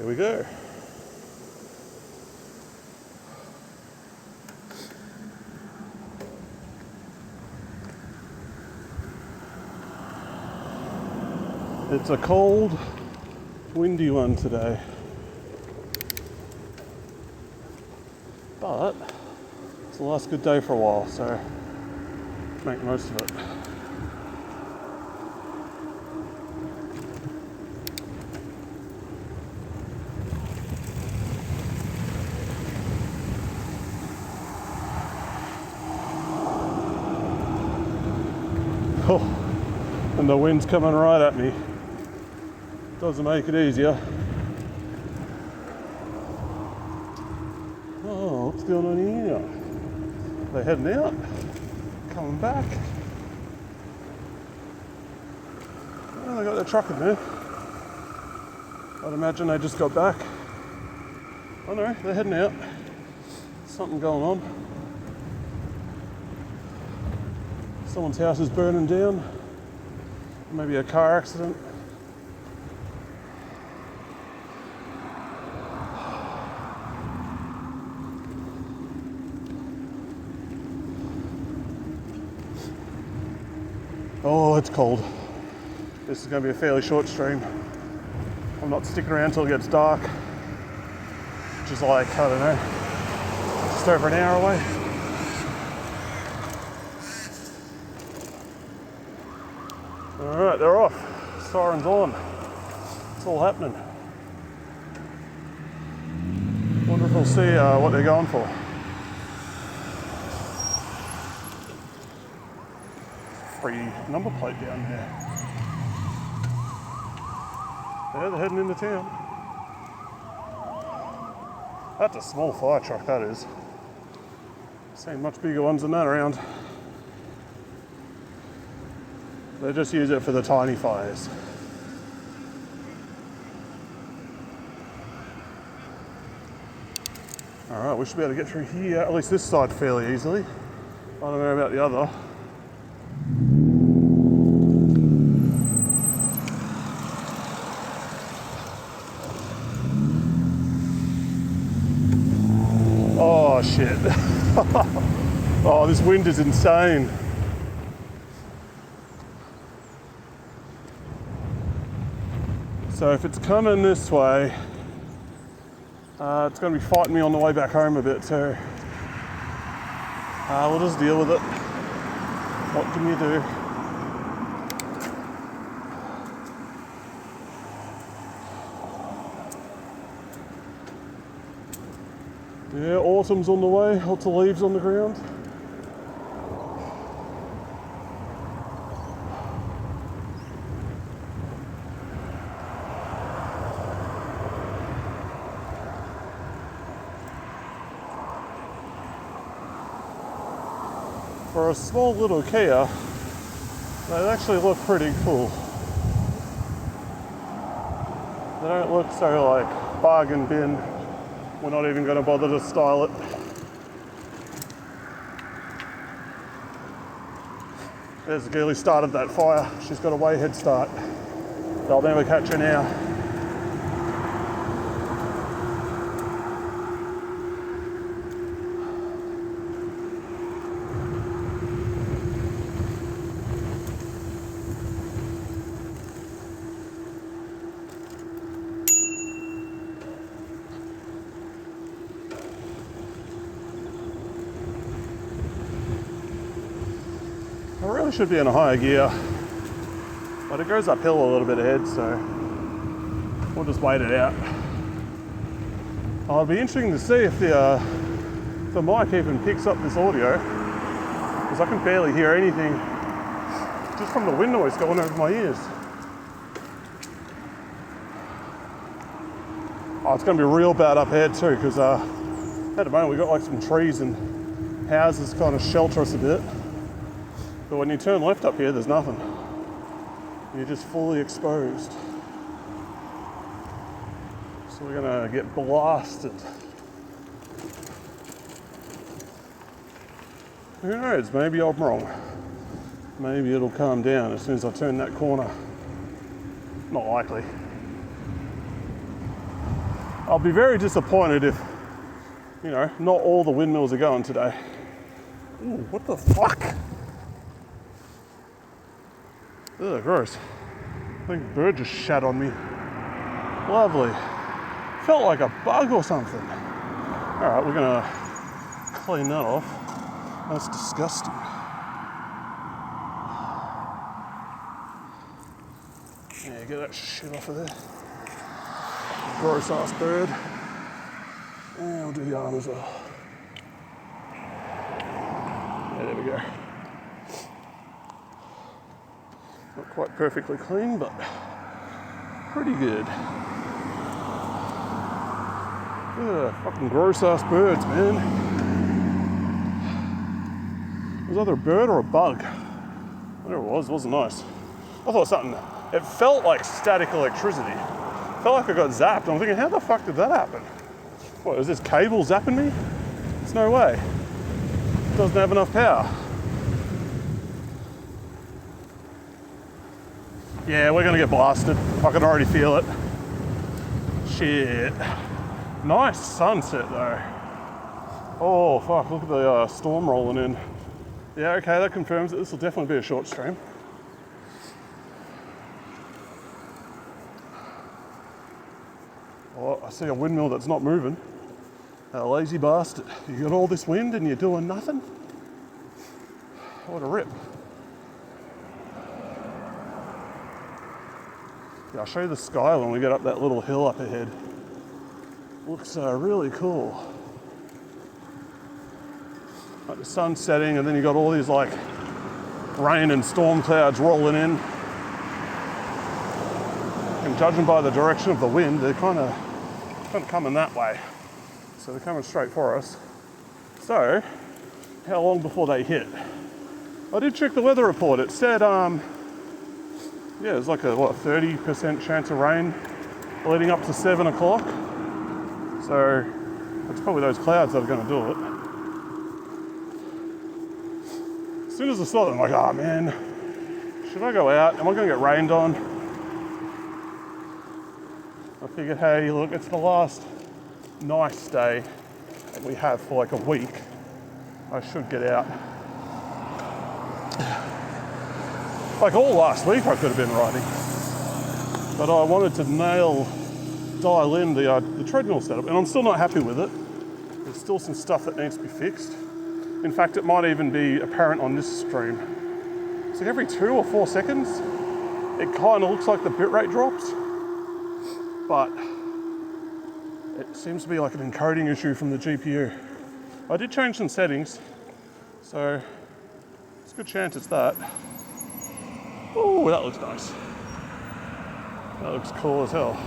Here we go. It's a cold, windy one today, but it's the last good day for a while, so make the most of it. Oh, and the wind's coming right at me. Doesn't make it easier. Oh, what's going on here? They're heading out, coming back. Oh, they got their truck in there. I'd imagine they just got back. Oh no, they're heading out. Something going on. Someone's house is burning down. Maybe a car accident. Oh, it's cold. This is going to be a fairly short stream. I'm not sticking around till it gets dark, which is like, I don't know, just over an hour away. Alright, they're off. Siren's on. It's all happening. Wonder if we'll see what they're going for. Free number plate down there. Yeah, they're heading into town. That's a small fire truck, that is. Seen much bigger ones than that around. They just use it for the tiny fires. Alright, we should be able to get through here, at least this side, fairly easily. I don't know about the other. Oh shit. Oh, this wind is insane. So if it's coming this way, it's going to be fighting me on the way back home a bit, so we'll just deal with it. What can you do? Yeah, autumn's on the way, lots of leaves on the ground. For a small little Kia, they actually look pretty cool. They don't look so like bargain bin. We're not even going to bother to style it. There's the girl who started that fire. She's got a way head start. They'll never catch her now. I really should be in a higher gear, but it goes uphill a little bit ahead, so we'll just wait it out. It'll be interesting to see if the mic even picks up this audio, because I can barely hear anything just from the wind noise going over my ears. Oh, it's going to be real bad up ahead too, because at the moment we've got like some trees and houses kind of shelter us a bit. But when you turn left up here, there's nothing. You're just fully exposed. So we're gonna get blasted. Who knows, maybe I'm wrong. Maybe it'll calm down as soon as I turn that corner. Not likely. I'll be very disappointed if, you know, not all the windmills are going today. Ooh, what the fuck? Ugh, gross. I think a bird just shat on me. Lovely. Felt like a bug or something. All right, we're gonna clean that off. That's disgusting. Yeah, get that shit off of there. Gross ass bird. And we'll do the arm as well. Yeah, there we go. Not quite perfectly clean, but pretty good. Ugh, fucking gross ass birds, man. Was either a bird or a bug. Whatever it was, wasn't nice. I thought something, it felt like static electricity. Felt like I got zapped. I'm thinking, how the fuck did that happen? What, is this cable zapping me? There's no way. It doesn't have enough power. Yeah, we're gonna get blasted. I can already feel it. Shit. Nice sunset though. Oh fuck, look at the storm rolling in. Yeah, okay, that confirms that this will definitely be a short stream. Oh, I see a windmill that's not moving. A lazy bastard. You got all this wind and you're doing nothing? What a rip. Yeah, I'll show you the sky when we get up that little hill up ahead. Looks really cool. Like the sun's setting and then you got all these like rain and storm clouds rolling in. And judging by the direction of the wind, they're kind of coming that way. So they're coming straight for us. So, how long before they hit? I did check the weather report. It said, yeah, there's like a 30% chance of rain leading up to 7 o'clock. So, it's probably those clouds that are going to do it. As soon as I saw them, I'm like, oh man, should I go out? Am I going to get rained on? I figured, hey, look, it's the last nice day that we have for like a week. I should get out. Like all last week I could have been riding. But I wanted to dial in the treadmill setup, and I'm still not happy with it. There's still some stuff that needs to be fixed. In fact, it might even be apparent on this stream. So every 2 or 4 seconds, it kind of looks like the bitrate drops, but it seems to be like an encoding issue from the GPU. I did change some settings, so it's a good chance it's that. Oh, that looks nice. That looks cool as hell.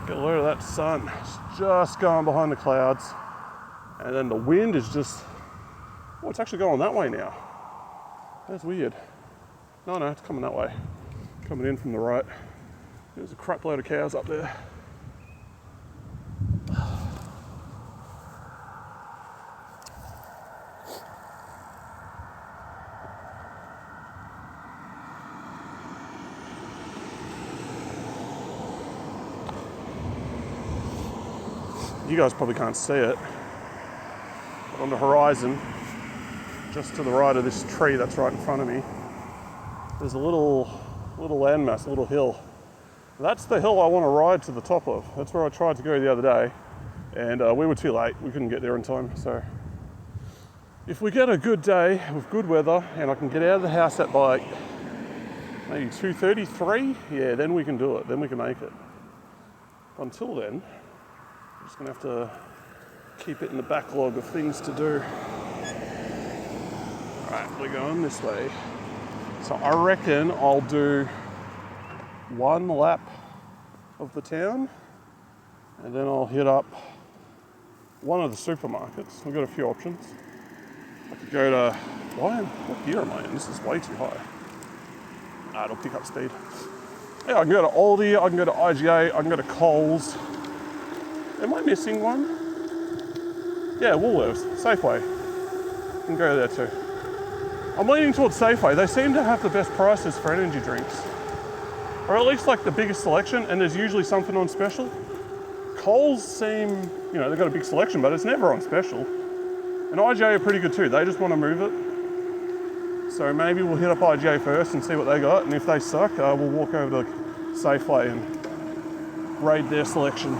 Get a load of that sun. It's just going behind the clouds. And then the wind is just, oh, it's actually going that way now. That's weird. No, it's coming that way. Coming in from the right. There's a crap load of cows up there. You guys probably can't see it, but on the horizon, just to the right of this tree that's right in front of me, there's a little landmass, a little hill. That's the hill I want to ride to the top of. That's where I tried to go the other day, and we were too late. We couldn't get there in time. So if we get a good day with good weather and I can get out of the house at like maybe 2:33, yeah, then we can do it. Then we can make it. Until then, I'm just gonna have to keep it in the backlog of things to do. All right, we're going this way. So I reckon I'll do 1 lap of the town and then I'll hit up one of the supermarkets. We've got a few options. I could go to, what gear am I in? This is way too high. It'll pick up speed. Yeah, I can go to Aldi, I can go to IGA, I can go to Coles. Am I missing one? Yeah, Woolworths, Safeway. I can go there too. I'm leaning towards Safeway. They seem to have the best prices for energy drinks. Or at least like the biggest selection, and there's usually something on special. Coles seem, you know, they've got a big selection, but it's never on special. And IGA are pretty good too. They just want to move it. So maybe we'll hit up IGA first and see what they got. And if they suck, we'll walk over to Safeway and raid their selection.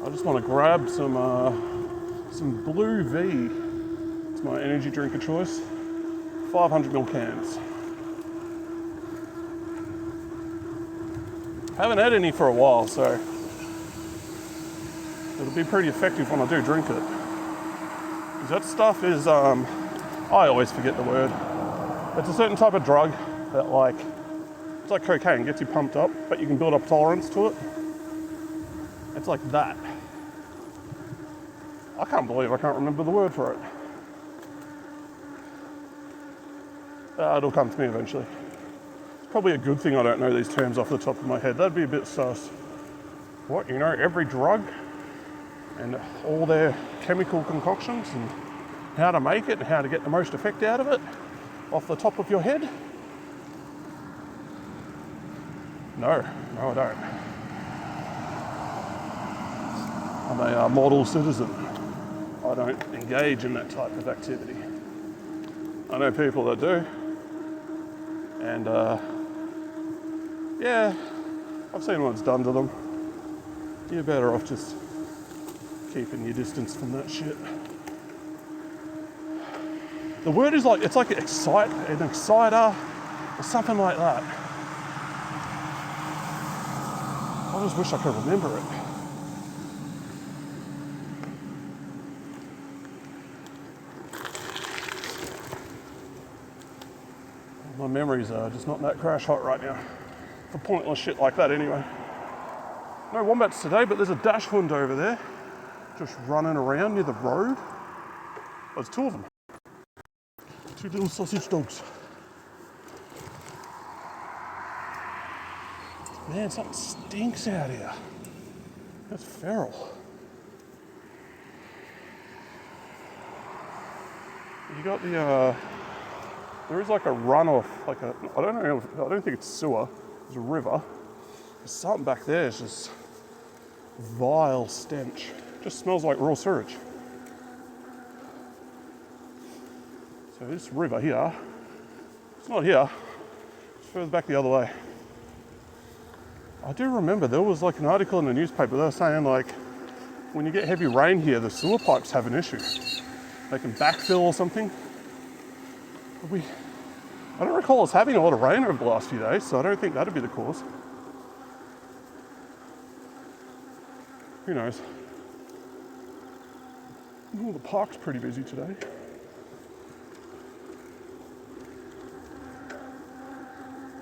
I just want to grab some Blue V. It's my energy drink of choice. 500ml cans. Haven't had any for a while, so it'll be pretty effective when I do drink it. Because that stuff is, I always forget the word. It's a certain type of drug that it's like cocaine, gets you pumped up, but you can build up tolerance to it. It's like that. I can't believe I can't remember the word for it. It'll come to me eventually. Probably a good thing I don't know these terms off the top of my head. That'd be a bit sus. What, you know every drug and all their chemical concoctions and how to make it and how to get the most effect out of it off the top of your head? No, I don't. I'm a model citizen. I don't engage in that type of activity. I know people that do. And yeah, I've seen what it's done to them. You're better off just keeping your distance from that shit. The word is like, it's like an exciter or something like that. I just wish I could remember it. My memories are just not that crash hot right now. For pointless shit like that anyway. No wombats today, but there's a dachshund over there. Just running around near the road. There's two of them. Two little sausage dogs. Man, something stinks out here. That's feral. You got the, there is like a runoff, I don't think it's sewer, it's a river. There's something back there, it's just vile stench. Just smells like raw sewage. So this river here, it's not here, it's further back the other way. I do remember there was like an article in the newspaper, they were saying like, when you get heavy rain here, the sewer pipes have an issue. They can backfill or something. I don't recall us having a lot of rain over the last few days, so I don't think that'd be the cause. Who knows? Oh, the park's pretty busy today.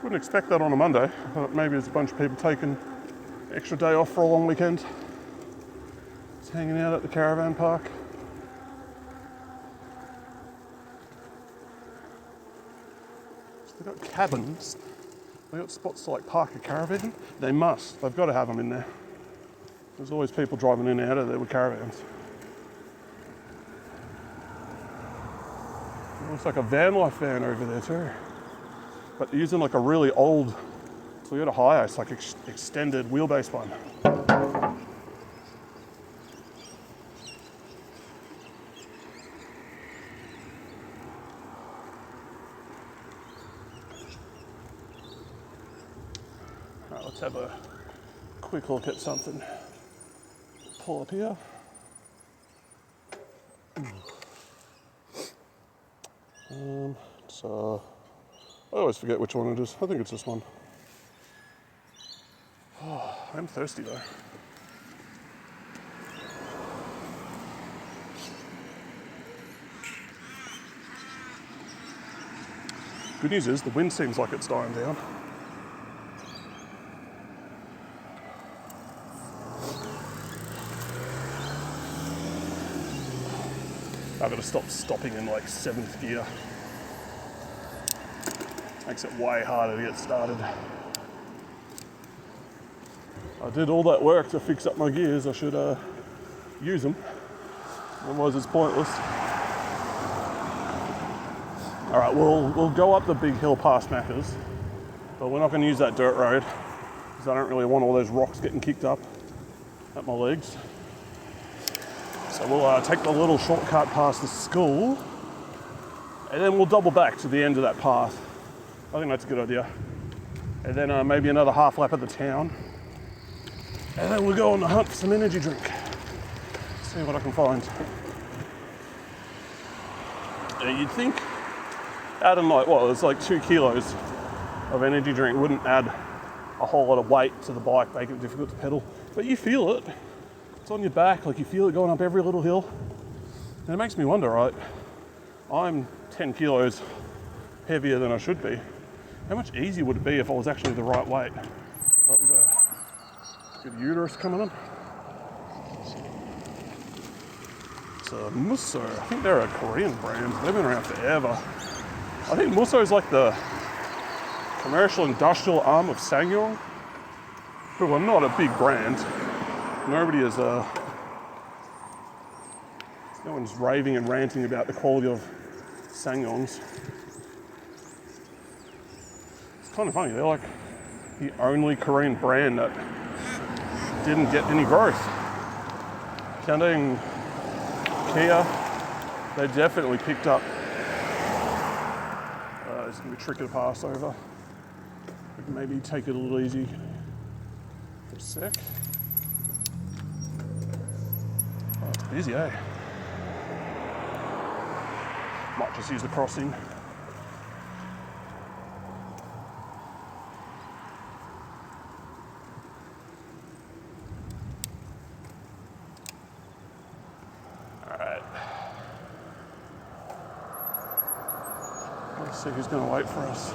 Wouldn't expect that on a Monday. I thought maybe there's a bunch of people taking an extra day off for a long weekend. Just hanging out at the caravan park. They've got cabins. They've got spots to like park a caravan. They must. They've got to have them in there. There's always people driving in and out of there with caravans. It looks like a van life van over there too. But they're using like a really old Toyota Hiace, like extended wheelbase one. Right, let's have a quick look at something. Pull up here. So I always forget which one it is. I think it's this one. Oh, I'm thirsty though. Good news is the wind seems like it's dying down. I've got to stop stopping in like 7th gear. Makes it way harder to get started. I did all that work to fix up my gears. I should use them. Otherwise it's pointless. All right, we'll go up the big hill past Macca's, but we're not going to use that dirt road because I don't really want all those rocks getting kicked up at my legs. So we'll take the little shortcut past the school, and then we'll double back to the end of that path. I think that's a good idea. And then maybe another half lap of the town, and then we'll go on the hunt for some energy drink. See what I can find. You'd think adding it's like 2 kilos of energy drink wouldn't add a whole lot of weight to the bike, making it difficult to pedal. But you feel it. It's on your back, like you feel it going up every little hill. And it makes me wonder, right? I'm 10 kilos heavier than I should be. How much easier would it be if I was actually the right weight? Oh, we've got a good uterus coming in. It's a Musso. I think they're a Korean brand. They've been around forever. I think Musso is like the commercial industrial arm of SsangYong, who are not a big brand. Nobody is no one's raving and ranting about the quality of SsangYongs. It's kind of funny, they're like the only Korean brand that didn't get any growth. Hyundai and Kia, they definitely picked up. It's going to be tricky to pass over. We can maybe take it a little easy for a sec. Oh, it's busy, eh? Might just use the crossing. Let's see who's going to wait for us.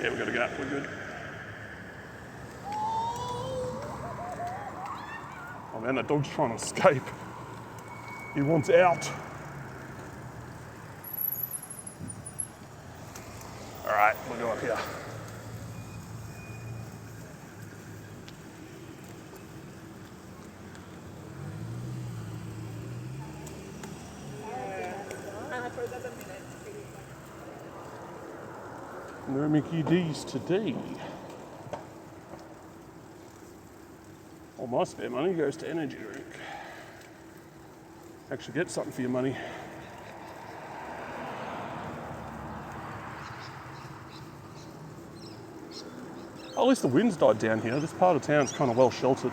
Yeah, we got a gap. We're good. Oh man, that dog's trying to escape. He wants out. All right, we'll go up here. No Mickey D's today. All my spare money goes to energy drink. Actually get something for your money. At least the wind's died down here. This part of town's kind of well sheltered.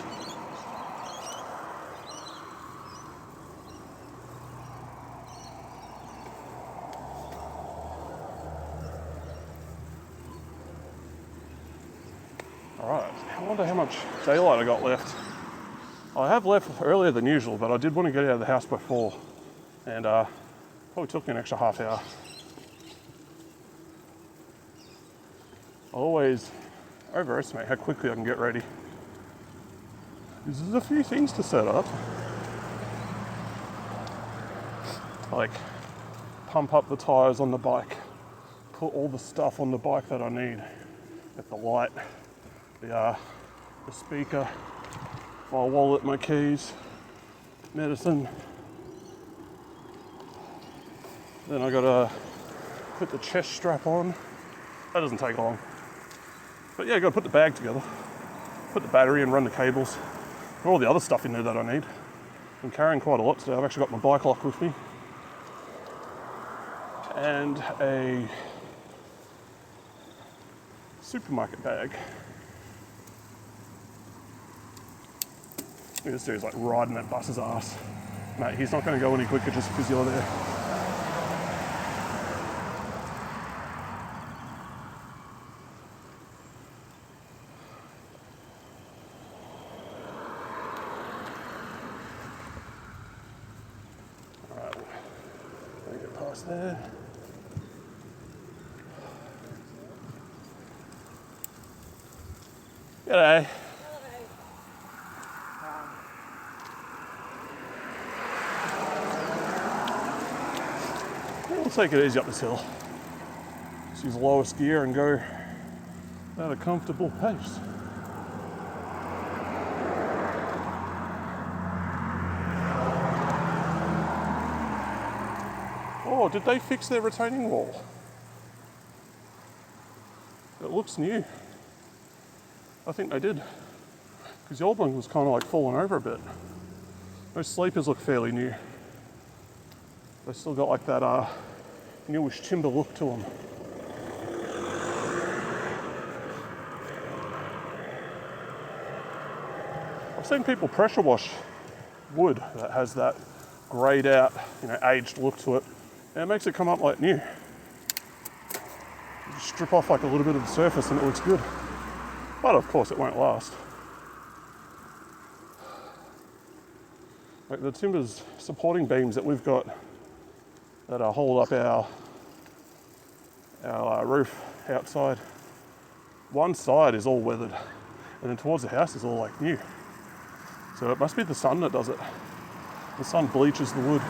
Alright, I wonder how much daylight I got left. I have left earlier than usual, but I did want to get out of the house by 4. And probably took me an extra half hour. I always overestimate how quickly I can get ready. There's a few things to set up. Like pump up the tires on the bike, put all the stuff on the bike that I need. Get the light, the speaker, my wallet, my keys, medicine. Then I gotta put the chest strap on. That doesn't take long. But yeah, I gotta put the bag together, put the battery and run the cables, and all the other stuff in there that I need. I'm carrying quite a lot today. I've actually got my bike lock with me. And a supermarket bag. This dude's like riding that bus's ass. Mate, he's not gonna go any quicker just because you're there. Alright, let me get past there. G'day. We'll take it easy up this hill. Just use the lowest gear and go at a comfortable pace. Oh, did they fix their retaining wall? It looks new. I think they did. Because the old one was kind of like falling over a bit. Those sleepers look fairly new. They still got like that newish timber look to them. I've seen people pressure wash wood that has that greyed out, aged look to it, and it makes it come up like new. You just strip off like a little bit of the surface and it looks good. But of course it won't last. Like the timber's supporting beams that we've got that hold up our roof outside. One side is all weathered, and then towards the house is all like new. So it must be the sun that does it. The sun bleaches the wood.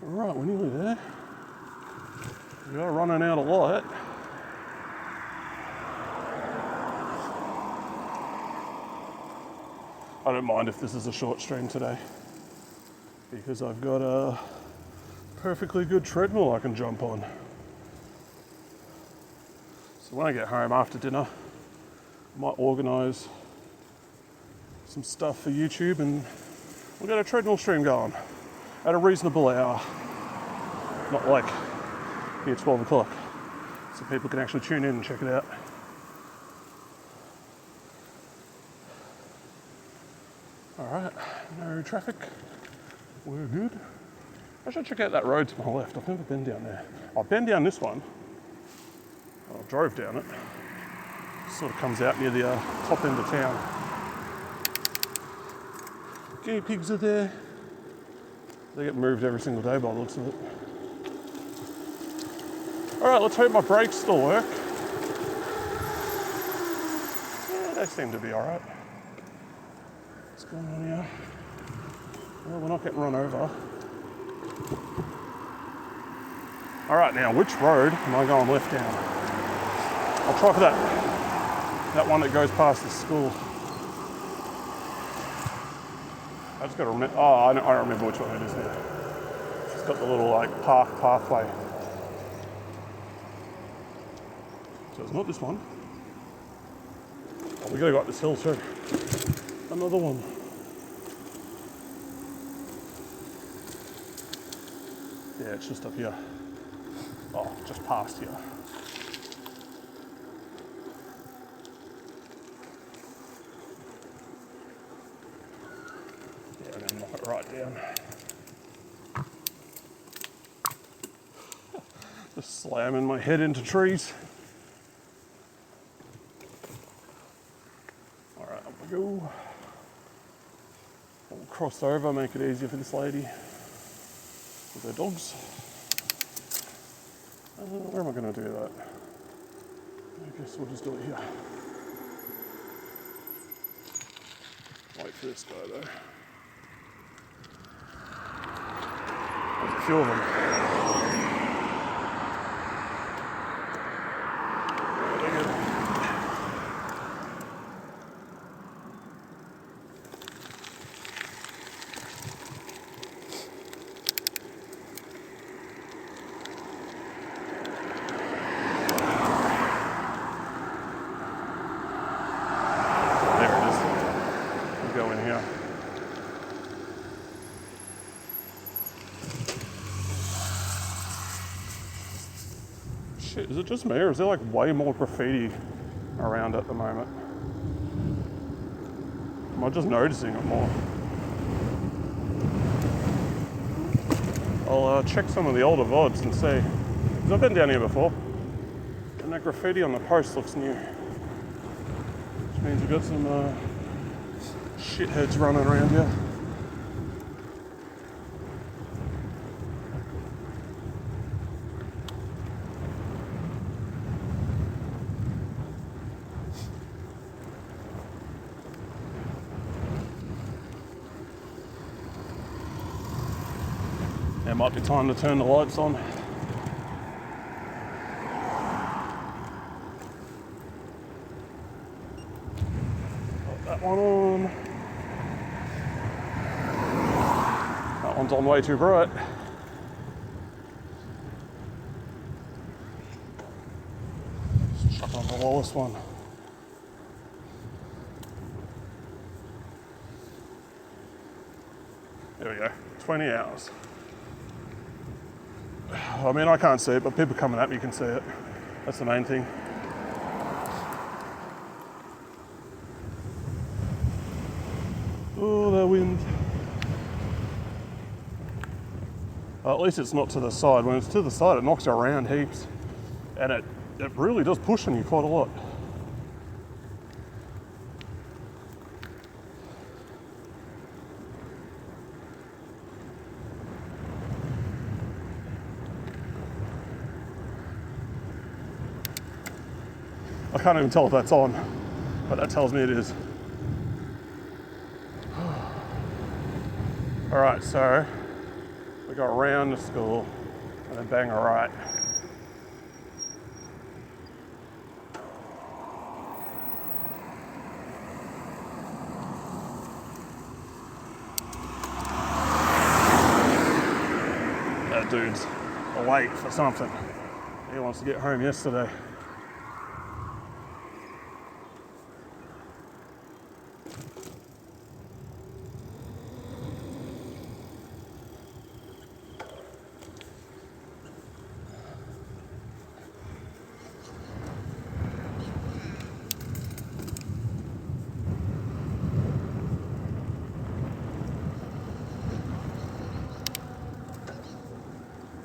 All right, we're nearly there. We are running out of light. I don't mind if this is a short stream today, because I've got a perfectly good treadmill I can jump on. So when I get home after dinner, I might organise some stuff for YouTube and we'll get a treadmill stream going at a reasonable hour. Not like near 12 o'clock, so people can actually tune in and check it out. All right, no traffic, we're good. I should check out that road to my left. I've never been down there. I've been down this one. I drove down it. Sort of comes out near the top end of town. Guinea pigs are there. They get moved every single day by the looks of it. All right, let's hope my brakes still work. Yeah, they seem to be all right. What's going on here? Well, we're not getting run over. All right, now which road am I going left down? I'll try for that one that goes past the school. I just got to remember. Oh, I remember which one it is now. It's got the little like park pathway. So it's not this one. Oh, we got to go up this hill too. Another one. Yeah, it's just up here. Oh, just past here. Yeah, I'm gonna knock it right down. Just slamming my head into trees. All right, up we go. We'll cross over, make it easier for this lady with her dogs. Where am I going to do that? I guess we'll just do it here. Wait for this guy though. There's a few of them. Shit, is it just me or is there like way more graffiti around at the moment? Am I just noticing it more? I'll check some of the older VODs and see. Because I've been down here before. And that graffiti on the post looks new. Which means we've got some shitheads running around here. It might be time to turn the lights on. One's on way too bright. Let's chuck on the lowest one. There we go, 20 hours. I mean, I can't see it, but people coming at me can see it. That's the main thing. Oh, that wind. At least it's not to the side. When it's to the side, it knocks you around heaps. And it really does push on you quite a lot. I can't even tell if that's on, but that tells me it is. All right, so we go around the school and then bang a right. That dude's awake for something. He wants to get home yesterday.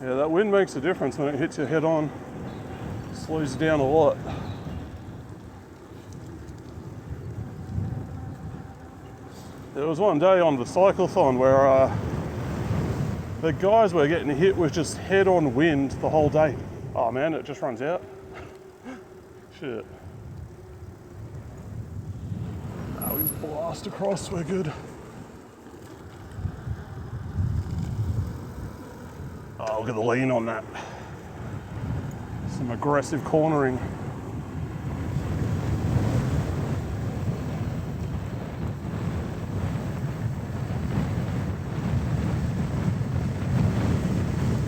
Yeah, that wind makes a difference when it hits you head on. Slows you down a lot. There was one day on the cyclothon where the guys were getting hit with just head-on wind the whole day. Oh man, it just runs out. Shit. Oh, we just blast across, we're good. Oh, look at the lean on that. Some aggressive cornering.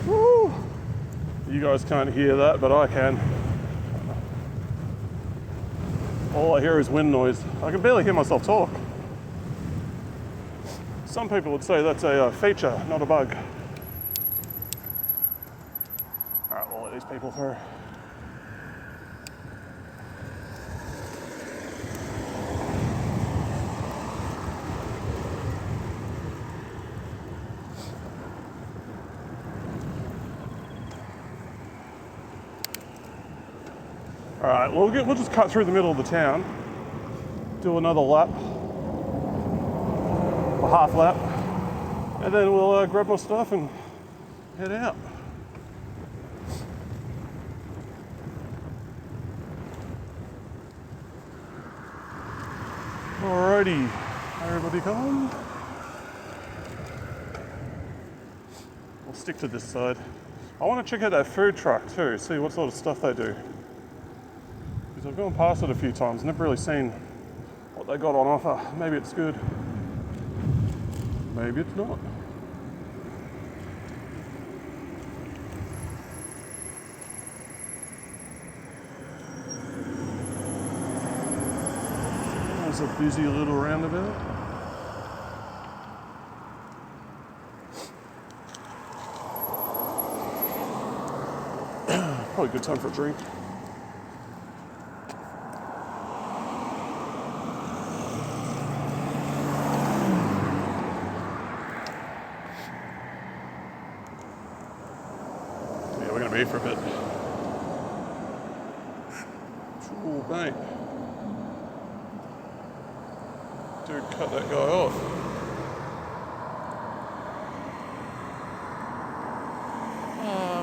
Woo! You guys can't hear that, but I can. All I hear is wind noise. I can barely hear myself talk. Some people would say that's a feature, not a bug. All right, we'll let these people through. All right, well, we'll just cut through the middle of the town, do another lap, a half lap, and then we'll grab my stuff and head out. Alrighty, everybody come. We'll stick to this side. I want to check out that food truck too, see what sort of stuff they do. Because I've gone past it a few times, never really seen what they got on offer. Maybe it's good, maybe it's not. There's a busy little roundabout. Probably a good time for a drink. Yeah, we're gonna be here for a bit. Oh, mate. Dude, cut that guy off.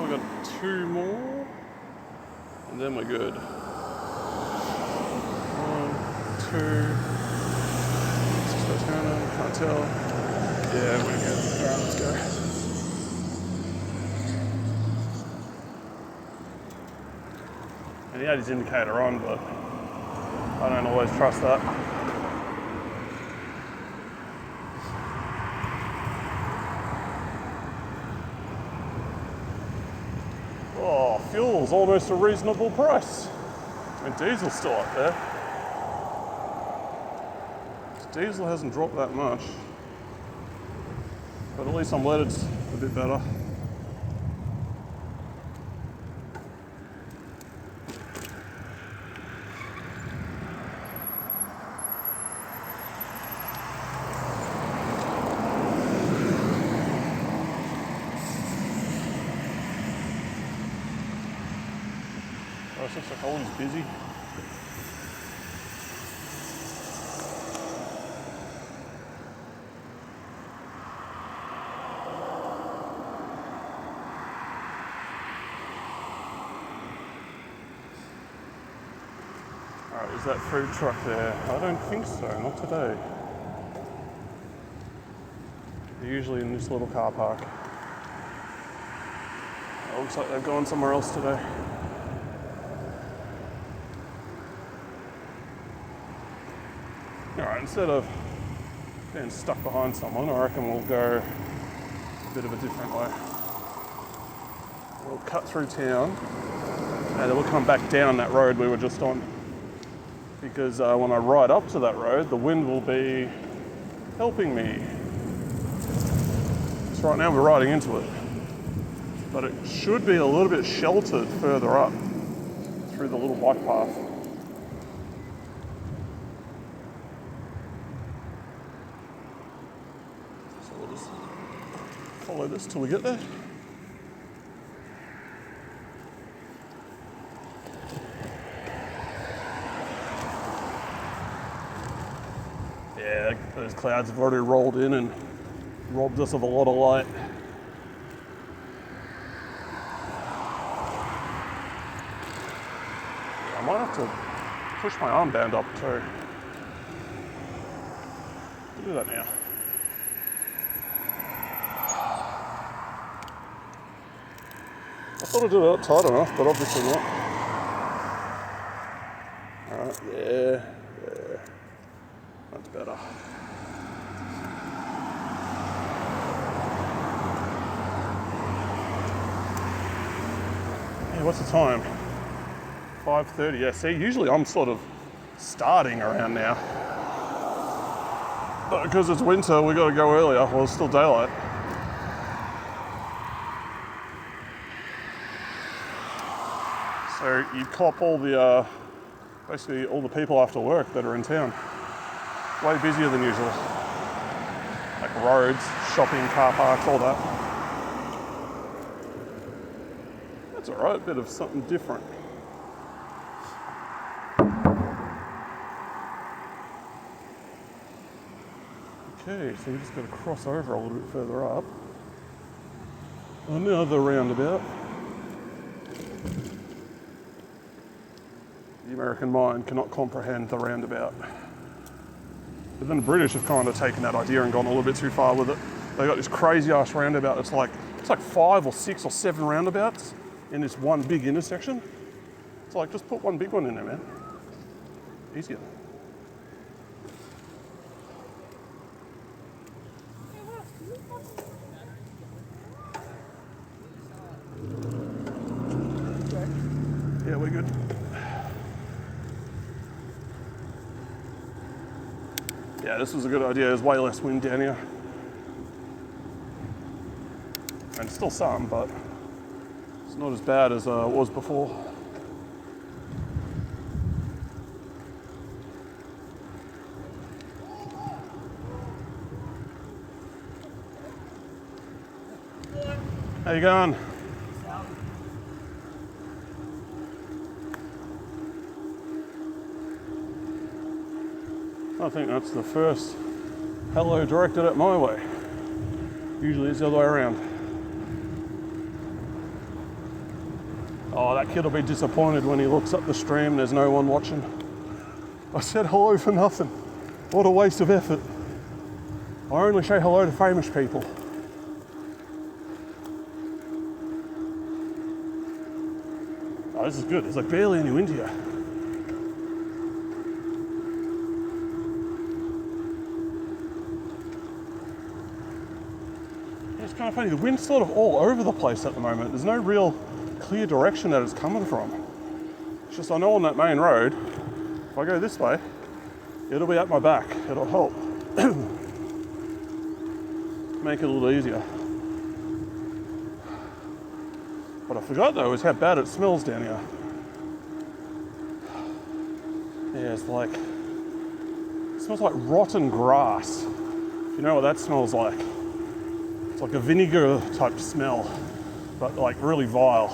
We got 2 more, and then we're good. 1, 2. Let's just turn on, can't tell. Yeah, we're good. Alright, let's go. And he had his indicator on, but I don't always trust that. Oh, fuel's almost a reasonable price. And diesel's still up there. Diesel hasn't dropped that much. But at least unleaded's a bit better. Oh, it looks like Holland's busy. Alright, is that food truck there? I don't think so, not today. They're usually in this little car park. It looks like they've gone somewhere else today. Alright, instead of being stuck behind someone, I reckon we'll go a bit of a different way. We'll cut through town and then we'll come back down that road we were just on. Because when I ride up to that road, the wind will be helping me. So right now we're riding into it. But it should be a little bit sheltered further up through the little bike path. So we'll just follow this till we get there. Yeah, those clouds have already rolled in and robbed us of a lot of light. I might have to push my armband up too. I'll do that now. I thought I'd do that tight enough, but obviously not. Alright, yeah. That's better. Yeah, what's the time? 5:30. Yeah, see, usually I'm sort of starting around now. But because it's winter, we got to go earlier. Well, it's still daylight. So you cop all the, basically all the people after work that are in town. Way busier than usual. Like roads, shopping, car parks, all that. That's alright, a bit of something different. Okay, so we just got to cross over a little bit further up. Another roundabout. The American mind cannot comprehend the roundabout. But then the British have kind of taken that idea and gone a little bit too far with it. They got this crazy ass roundabout. It's like 5 or 6 or 7 roundabouts in this one big intersection. It's like, just put one big one in there, man. Easier. Yeah, we're good. Yeah, this was a good idea. There's way less wind down here. And still some, but it's not as bad as it was before. How you going? I think that's the first hello directed at my way. Usually it's the other way around. Oh, that kid will be disappointed when he looks up the stream, there's no one watching. I said hello for nothing. What a waste of effort. I only say hello to famous people. Oh, this is good. There's like barely any wind here. It's kind of funny, the wind's sort of all over the place at the moment. There's no real clear direction that it's coming from. It's just I know on that main road, if I go this way, it'll be at my back. It'll help make it a little easier. What I forgot though is how bad it smells down here. Yeah, it smells like rotten grass. If you know what that smells like. It's like a vinegar type smell, but like really vile.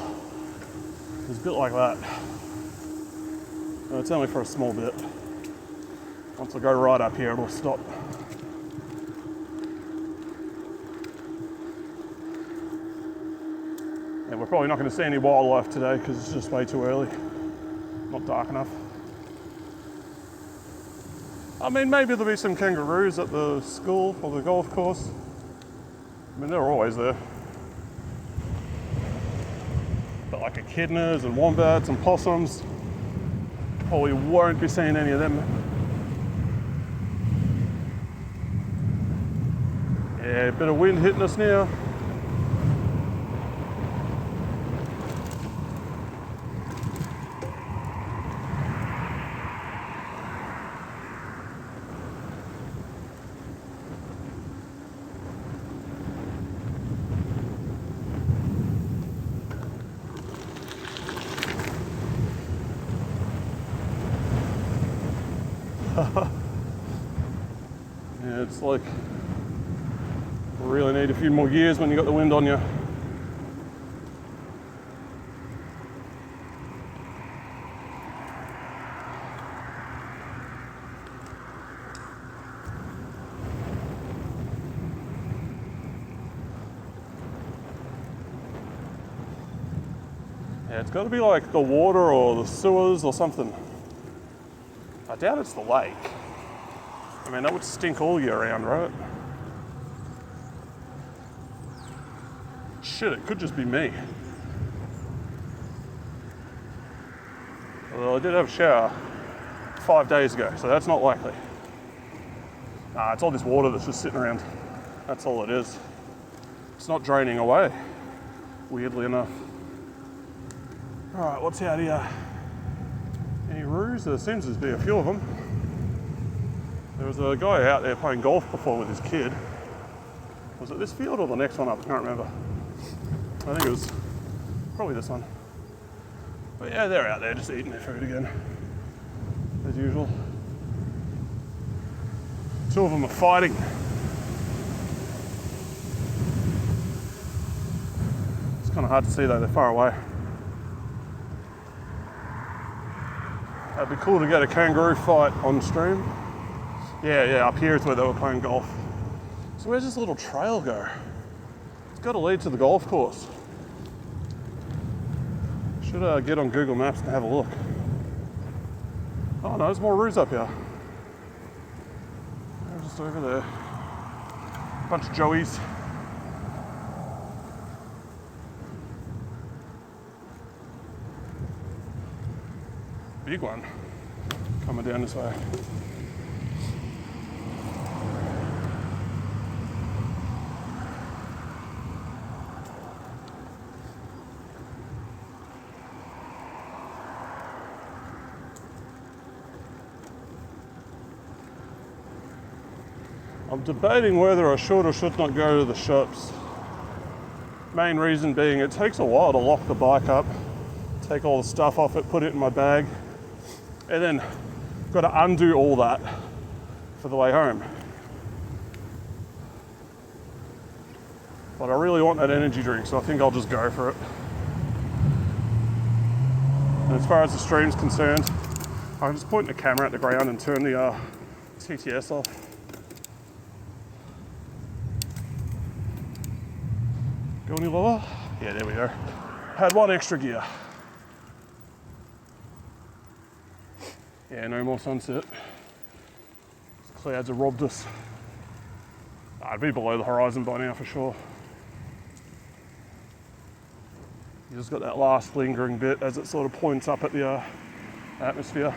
It's a bit like that. And it's only for a small bit. Once I go right up here, it'll stop. And we're probably not going to see any wildlife today because it's just way too early. Not dark enough. I mean, maybe there'll be some kangaroos at the school or the golf course. I mean, they're always there. But like echidnas and wombats and possums, probably won't be seeing any of them. Yeah, a bit of wind hitting us now. Yeah, it's like you really need a few more gears when you got the wind on you. Yeah, it's got to be like the water or the sewers or something. I doubt it's the lake. I mean, that would stink all year round, right? Shit, it could just be me. Although I did have a shower 5 days ago, so that's not likely. Nah, it's all this water that's just sitting around. That's all it is. It's not draining away, weirdly enough. All right, what's out here? Any roos? There seems to be a few of them. There was a guy out there playing golf before with his kid. Was it this field or the next one up? I can't remember. I think it was probably this one. But yeah, they're out there just eating their food again, as usual. Two of them are fighting. It's kind of hard to see though, they're far away. It'd be cool to get a kangaroo fight on stream. Yeah, up here is where they were playing golf. So where's this little trail go? It's got to lead to the golf course. Should get on Google Maps and have a look. Oh no, there's more roos up here. They're just over there. Bunch of joeys. Big one coming down this way. I'm debating whether I should or should not go to the shops. Main reason being it takes a while to lock the bike up, take all the stuff off it, put it in my bag, and then got to undo all that for the way home. But I really want that energy drink, so I think I'll just go for it. And as far as the stream's concerned, I can just point the camera at the ground and turn the TTS off. Go any lower? Yeah, there we go. Had one extra gear. Yeah, no more sunset. These clouds have robbed us. I'd be below the horizon by now for sure. You just got that last lingering bit as it sort of points up at the atmosphere.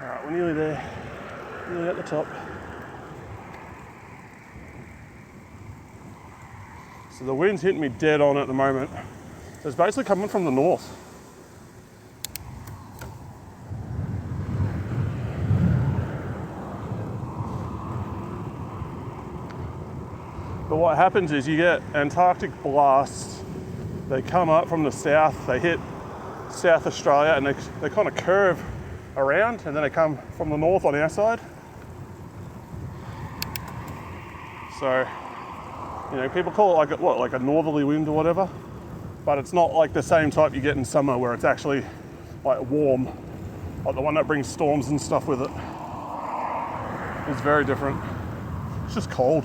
All right, we're nearly there. Nearly at the top. So the wind's hitting me dead on at the moment. So it's basically coming from the north. But what happens is you get Antarctic blasts. They come up from the south, they hit South Australia, and they kind of curve around, and then they come from the north on our side. So, you know, people call it like a northerly wind or whatever, but it's not like the same type you get in summer where it's actually like warm, like the one that brings storms and stuff with it. It's very different. It's just cold.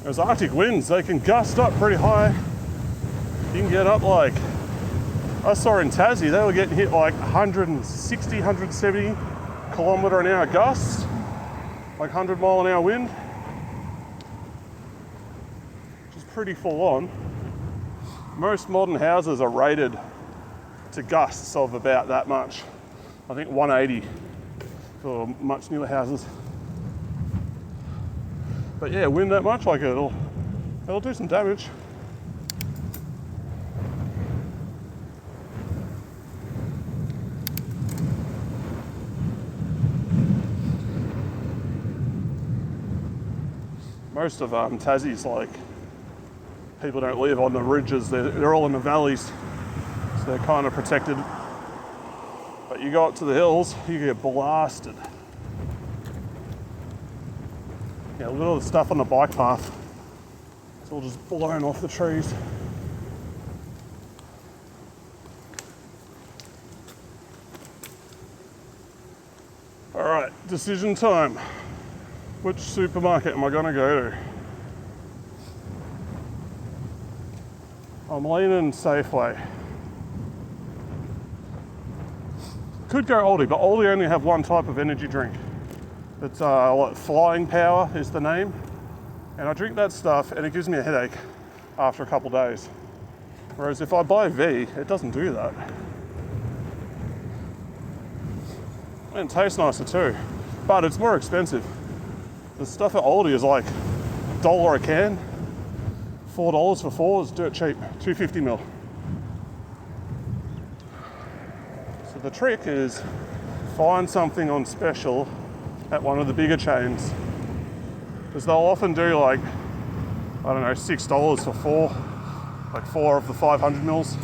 Those Arctic winds, they can gust up pretty high. You can get up like, I saw in Tassie, they were getting hit like 160, 170 kilometre an hour gusts, like 100 mile an hour wind, which is pretty full on. Most modern houses are rated to gusts of about that much. I think 180 for much newer houses. But yeah, wind that much, like it'll do some damage. Most of Tassie's like, people don't live on the ridges, they're all in the valleys, so they're kind of protected. But you go up to the hills, you get blasted. Yeah, look at all the stuff on the bike path. It's all just blown off the trees. All right, decision time. Which supermarket am I gonna go to? I'm leaning Safeway. Could go Aldi, but Aldi only have one type of energy drink. It's Flying Power is the name. And I drink that stuff and it gives me a headache after a couple days. Whereas if I buy V, it doesn't do that. And it tastes nicer too, but it's more expensive. The stuff at Aldi is like $1 a can, $4 for 4 is dirt cheap, 250 ml. So the trick is find something on special at one of the bigger chains, because they'll often do like, I don't know, $6 for 4, like 4 of the 500 mils.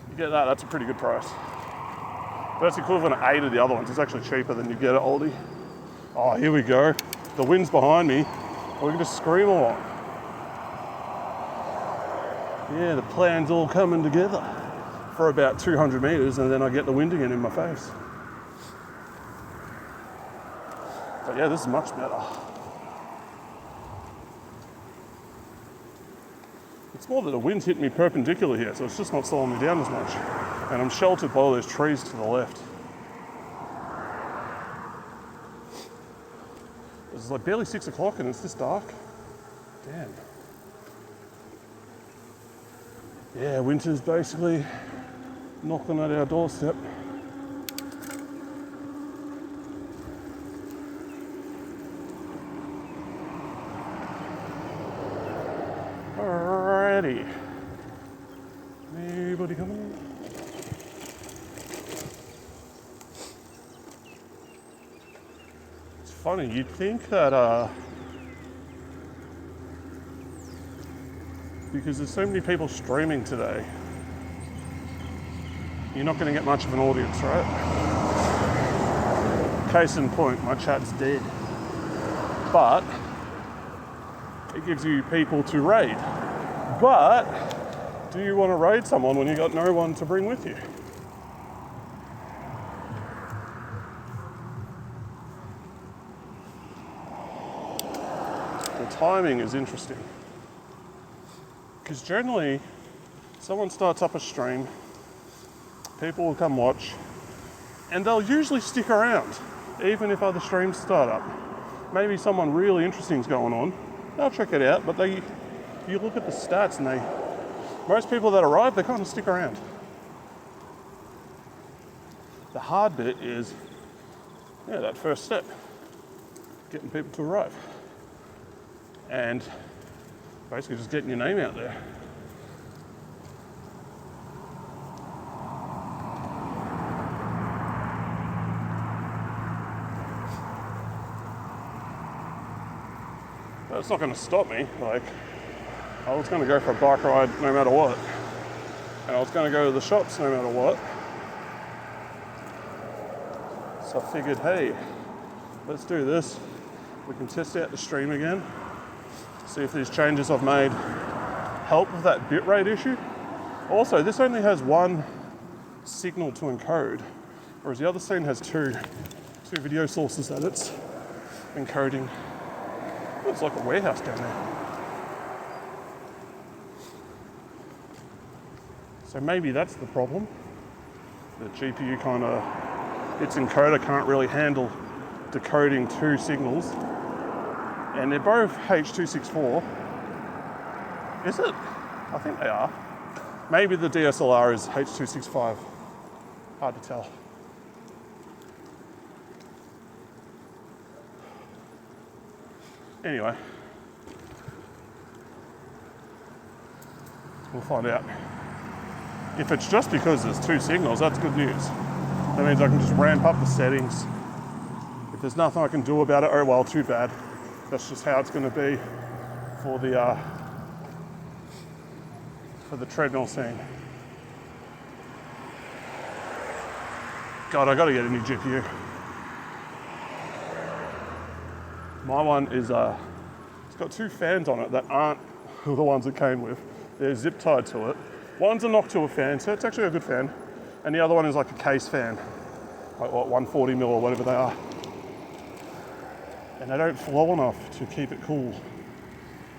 You get that, that's a pretty good price. But that's equivalent to 8 of the other ones. It's actually cheaper than you get at Aldi. Oh, here we go. The wind's behind me. We can just scream along. Yeah, the plan's all coming together for about 200 meters, and then I get the wind again in my face. But yeah, this is much better. It's more that the wind's hitting me perpendicular here, so it's just not slowing me down as much. And I'm sheltered by all those trees to the left. It's like barely 6 o'clock and it's this dark. Damn. Yeah, winter's basically knocking at our doorstep. Alrighty. Anybody coming? It's funny, you'd think that because there's so many people streaming today, you're not going to get much of an audience, right? Case in point, my chat's dead. But it gives you people to raid. But do you want to raid someone when you got no one to bring with you? The timing is interesting. Because generally, someone starts up a stream, people will come watch, and they'll usually stick around, even if other streams start up. Maybe someone really interesting is going on, they'll check it out, but you look at the stats and most people that arrive, they kind of stick around. The hard bit is, that first step. getting people to arrive. And basically just getting your name out there. But it's not going to stop me. Like, I was going to go for a bike ride no matter what. And I was going to go to the shops no matter what. So I figured, hey, let's do this. We can test out the stream again. See if these changes I've made help with that bitrate issue. Also, this only has one signal to encode, whereas the other scene has two video sources that it's encoding. It's like a warehouse down there. So maybe that's the problem. The GPU kind of, its encoder can't really handle decoding two signals. And they're both H.264. Is it? I think they are. Maybe the DSLR is H.265. Hard to tell. Anyway, we'll find out. If it's just because there's two signals, that's good news. That means I can just ramp up the settings. If there's nothing I can do about it, oh well, too bad. That's just how it's going to be for the treadmill scene. God, I got to get a new GPU. My one is it's got two fans on it that aren't the ones it came with. They're zip tied to it. One's a Noctua fan, so it's actually a good fan, and the other one is like a case fan, like what, 140 mil or whatever they are. And they don't flow enough to keep it cool.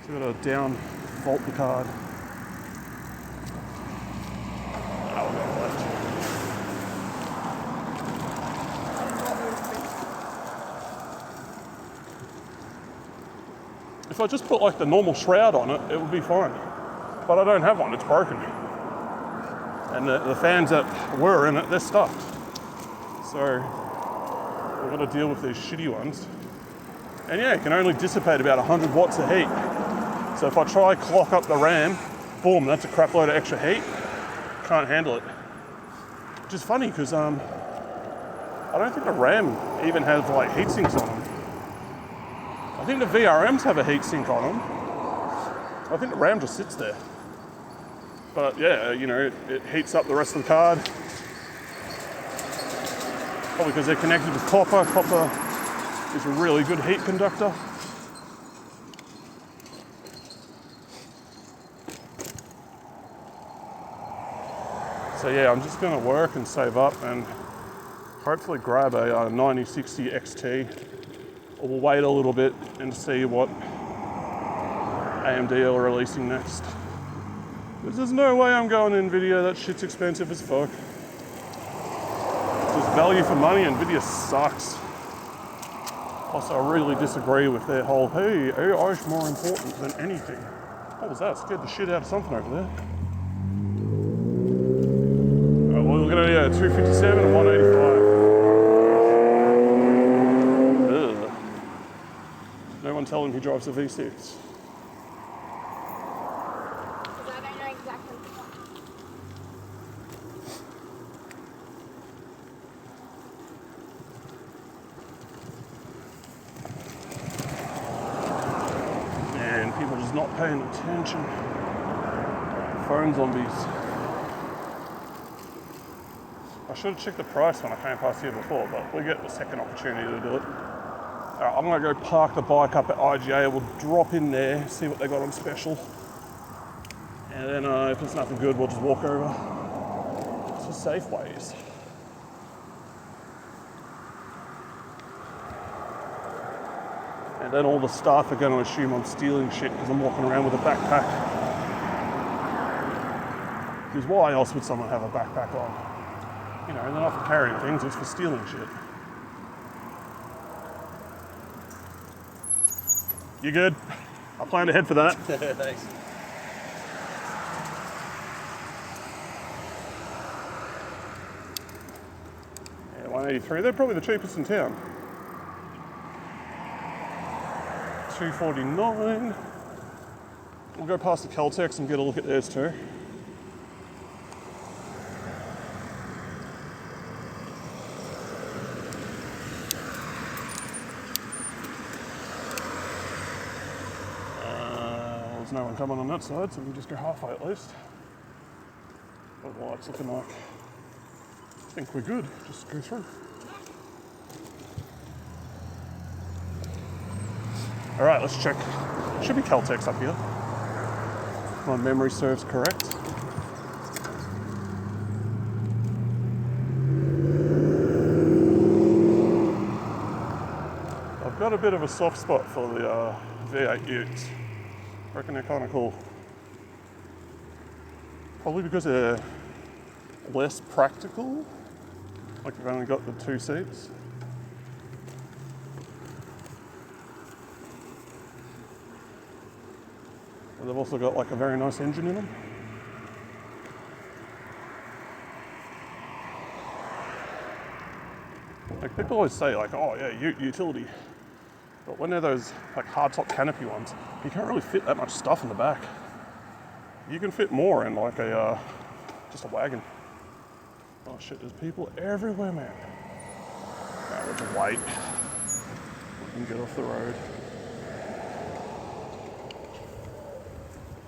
So I've got to down volt the card. Oh, we'll go left. If I just put like the normal shroud on it, it would be fine. But I don't have one, it's broken. And the fans that were in it, they're stuffed. So we've got to deal with these shitty ones. And yeah, it can only dissipate about 100 watts of heat. So if I try clock up the RAM, boom, that's a crap load of extra heat. Can't handle it. Which is funny because I don't think the RAM even has like heat sinks on them. I think the VRMs have a heat sink on them. I think the RAM just sits there. But yeah, you know, it heats up the rest of the card. Probably because they're connected with copper. Copper is a really good heat conductor. So yeah, I'm just going to work and save up and hopefully grab a 9060 XT. We'll wait a little bit and see what AMD are releasing next. Because there's no way I'm going NVIDIA, that shit's expensive as fuck. Just value for money, NVIDIA sucks. Also, I really disagree with their whole, hey, AI is more important than anything. What was that? Scared the shit out of something over there. Alright, well, we're gonna do 257 and 185. Ugh. No one tell him he drives a V6. Not paying attention. Phone zombies. I should have checked the price when I came past here before, but we'll get the second opportunity to do it. Alright, I'm gonna go park the bike up at IGA. We'll drop in there, see what they got on special. And then if it's nothing good, we'll just walk over to Safeways. And then all the staff are going to assume I'm stealing shit because I'm walking around with a backpack. Because why else would someone have a backpack on? You know, they're not for carrying things, it's for stealing shit. You good? I plan to head for that. Thanks. Yeah, 183, they're probably the cheapest in town. $249. We'll go past the Caltex and get a look at theirs too. There's no one coming on that side, so we'll just go halfway at least. What the light's looking like. I think we're good, just go through. All right, let's check. Should be Caltex up here. My memory serves correct. I've got a bit of a soft spot for the V8 Utes. I reckon they're kind of cool. Probably because they're less practical. Like you've only got the 2 seats. But they've also got like a very nice engine in them. Like people always say like, oh yeah, Ute utility. But when they're those like hardtop canopy ones, you can't really fit that much stuff in the back. You can fit more in like a just a wagon. Oh shit, there's people everywhere, man. Now we'll just wait and get off the road.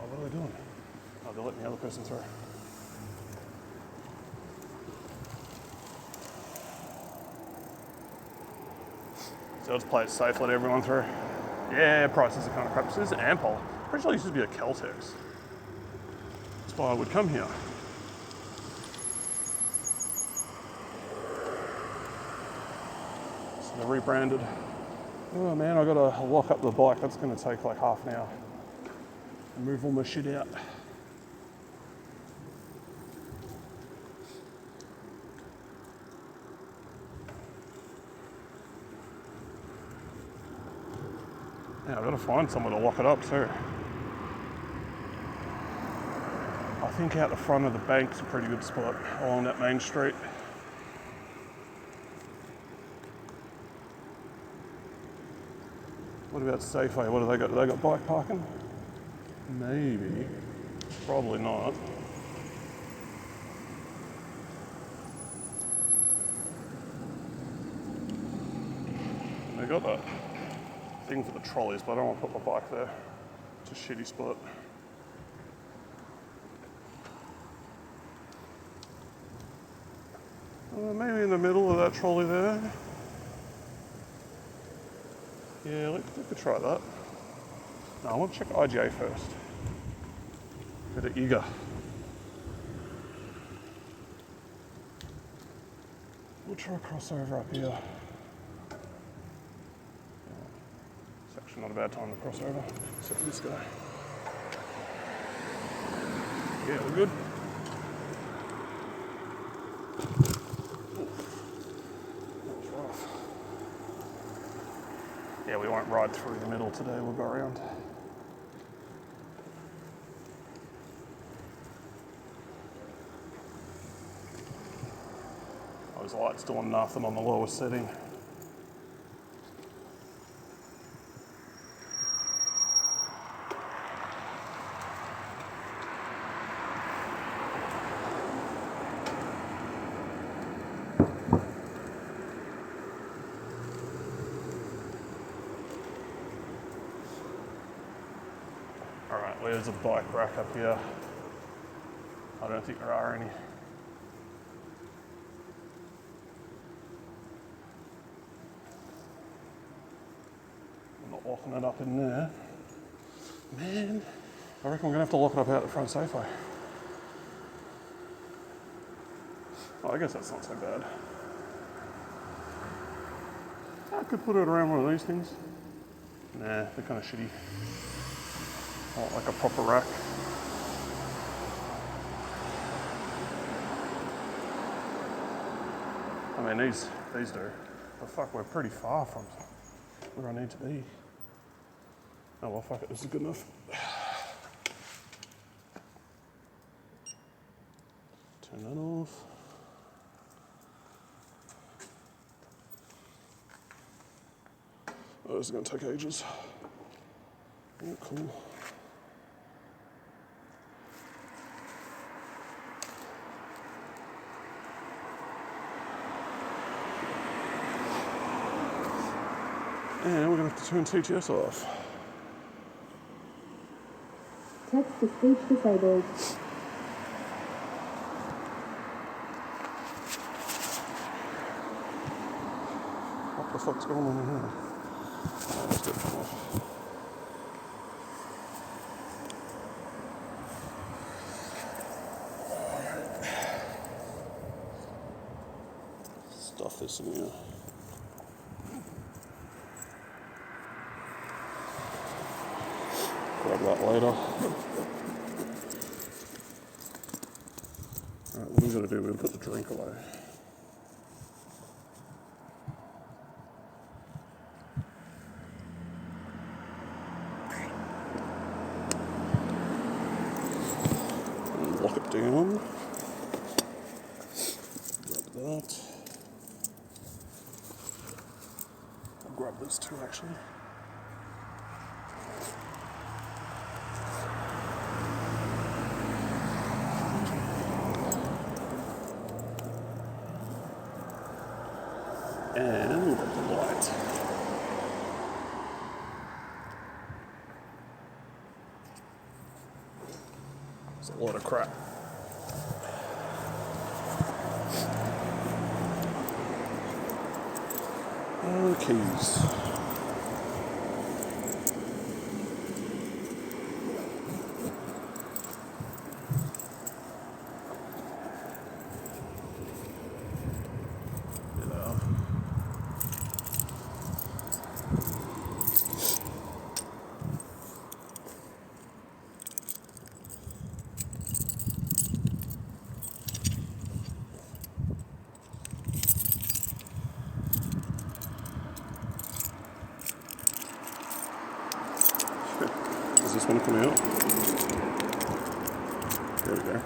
Oh, what are they doing? Oh, they're letting the other person through. So let's play it safe, let everyone through. Yeah, prices are kind of crap. This is Ampol. Pretty sure it used to be a Caltex. That's why I would come here. So they're rebranded. Oh man, I gotta lock up the bike. That's gonna take like half an hour. And move all my shit out. Yeah, I've got to find somewhere to lock it up too. I think out the front of the bank's a pretty good spot along that main street. What about Safeway? What have they got? Do they got bike parking? Maybe. Probably not. They got that thing for the trolleys, but I don't want to put my bike there. It's a shitty spot. Maybe in the middle of that trolley there. Yeah, we could try that. No, I want to check IGA first. Bit of eager. We'll try a crossover up here. It's actually not a bad time to cross over, except for this guy. Yeah, we're good. Yeah, we won't ride through the middle today, we'll go around. Those lights doing nothing on the lowest setting. There's a bike rack up here. I don't think there are any. I'm not locking it up in there. Man, I reckon we're gonna have to lock it up out the front Safeway. Oh, I guess that's not so bad. I could put it around one of these things. Nah, they're kind of shitty. I want like a proper rack. I mean, these do. But fuck, we're pretty far from where I need to be. Oh well, fuck it, this is good enough. Turn that off. Oh, this is gonna take ages. Oh, cool. And we're going to have to turn TTS off. Text to speech disabled. What the fuck's going on here? Oh, let's get them off. Stuff this in here. Grab that later. Alright, what we gotta do, we'll put the drink away. And lock it down. Grab that. I'll grab this too, actually. And we'll grab the light. It's a lot of crap. Keys. Does this one come out? There we go.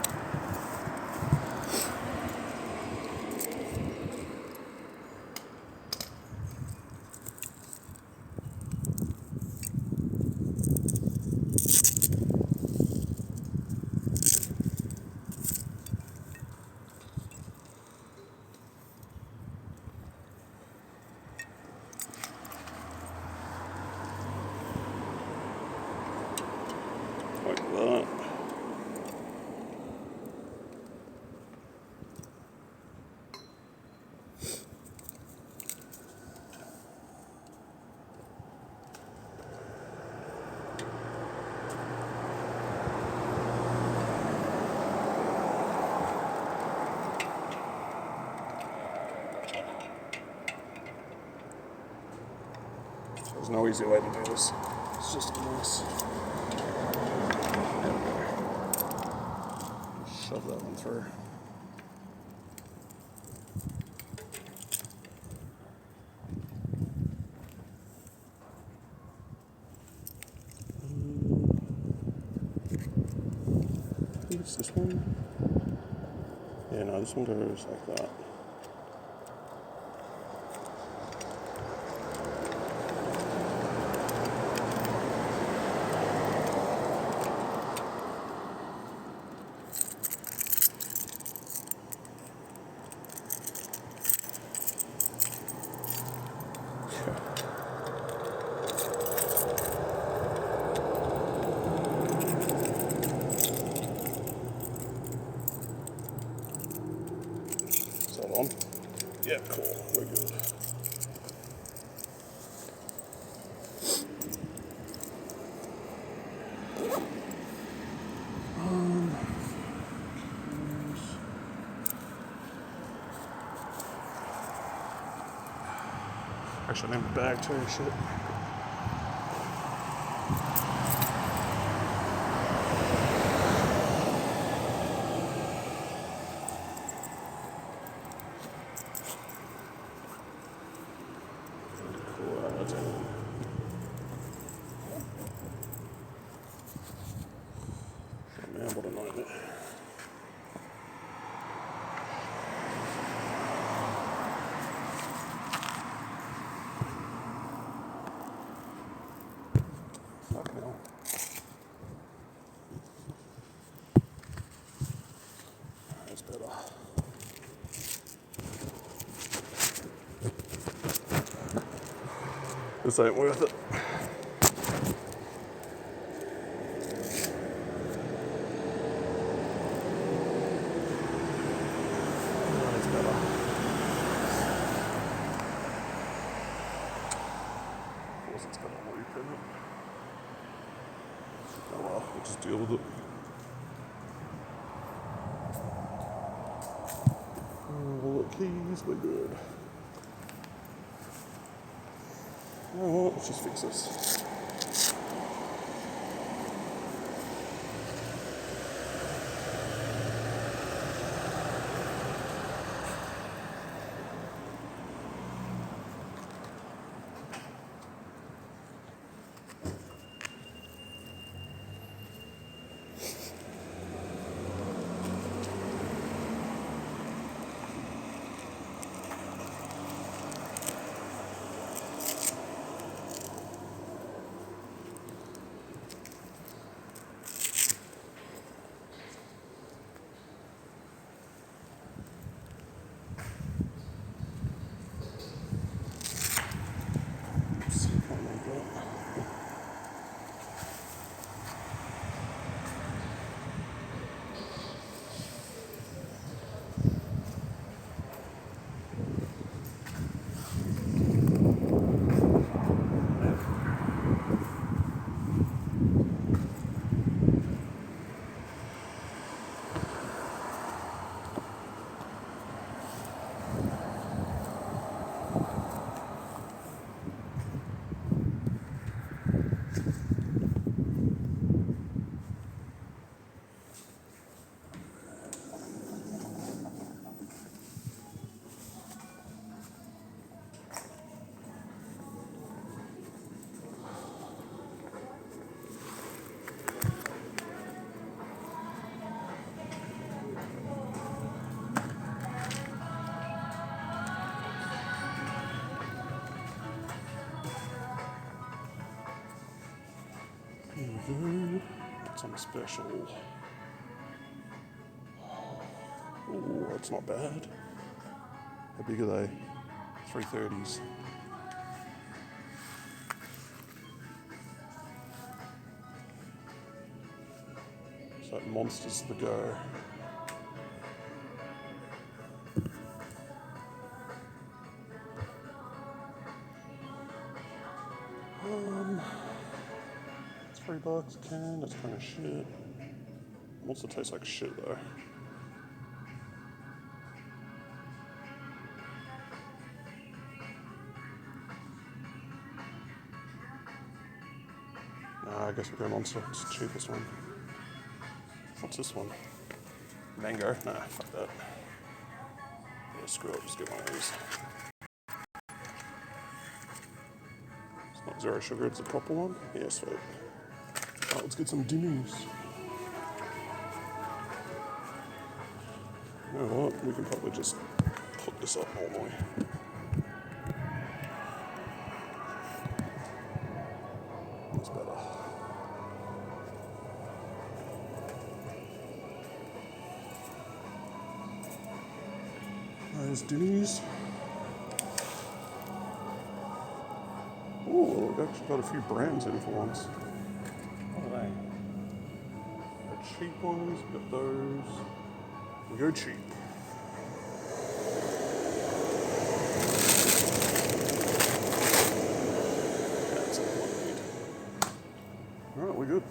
Like that. There's no easy way to do this. It's just a mess. There we go. Shove that one through. I think it's this one. Yeah, no, this one goes like that. Is that on? Yeah, cool. We're good. Actually, I need my bag too, shit. Man, what a nightmare. This ain't worth it. That's better. Of course it's got a loop in it. Oh well, we'll just deal with it. All the keys, we're good. Oh, let's just fix this. Some special. Oh, that's not bad. How big are they? 330s. It's like Monsters the Go. $3 a can, that's kind of shit. Monster tastes like shit though. Nah, I guess we're going Monster. It's the cheapest one. What's this one? Mango? Nah, fuck that. Yeah, screw it, just get one of these. It's not zero sugar, it's a proper one? Yeah, sweet. Alright, let's get some Dinnies. You know what? We can probably just put this up normally. That's better. There's Dinnies. Oh, we've actually got a few brands in for once. What are they? The cheap ones, we got those. We go cheap. That's what I need. Alright, we're good.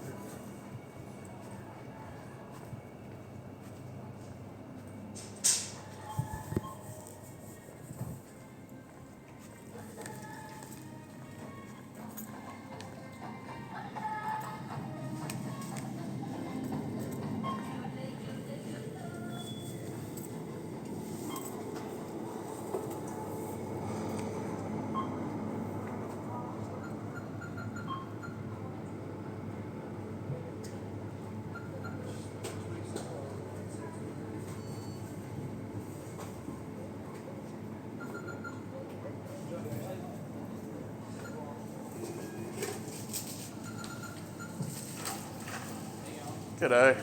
G'day.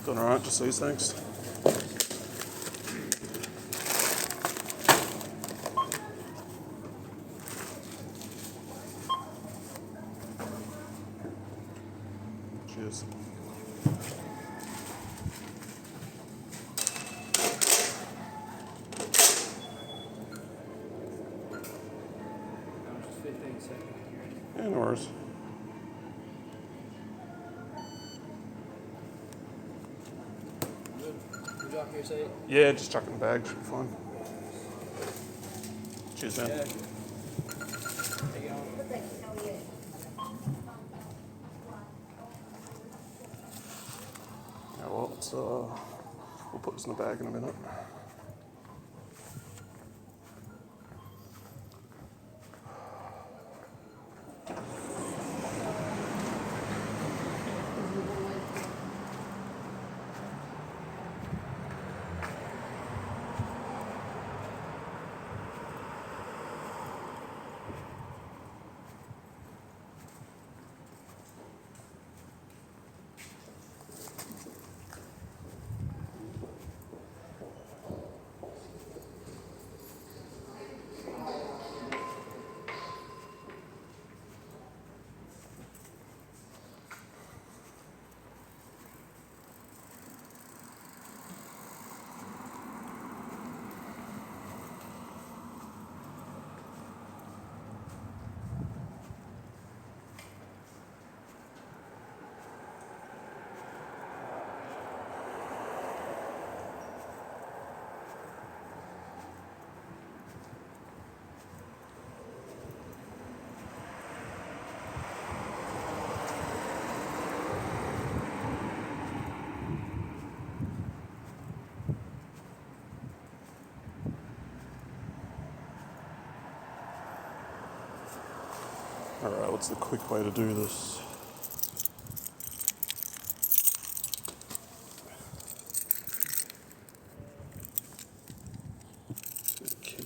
Doing alright, just these things? Just 15 seconds. Yeah, no worries. Good. Would you like your seat? Yeah, just chuck it in the bag, should be fine. Cheers, man. Yeah. How you going? Yeah, well, we'll put this in the bag in a minute. Alright, what's the quick way to do this? Okay.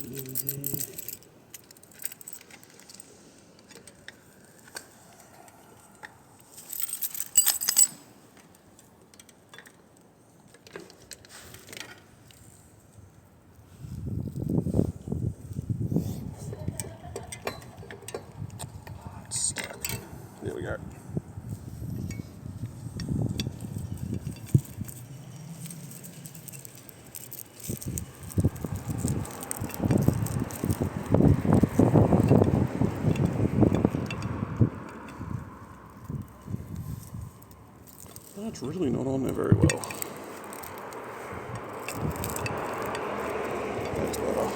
It's stuck. There we go. That's really not on there very well. That's better.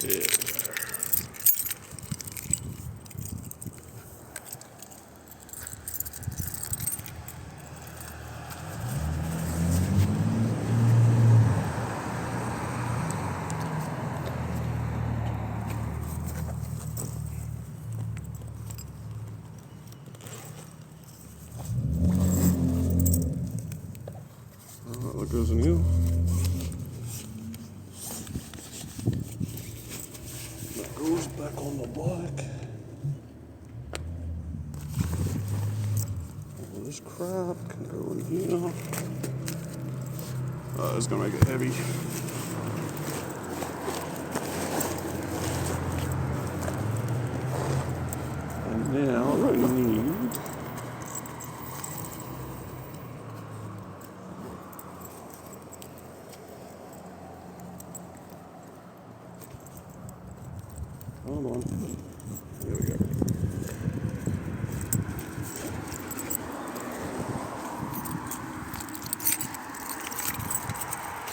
Yeah. That goes in here. That goes back on the bike. All this crap can go in here. It's gonna make it heavy. And now we need hold on. There we go.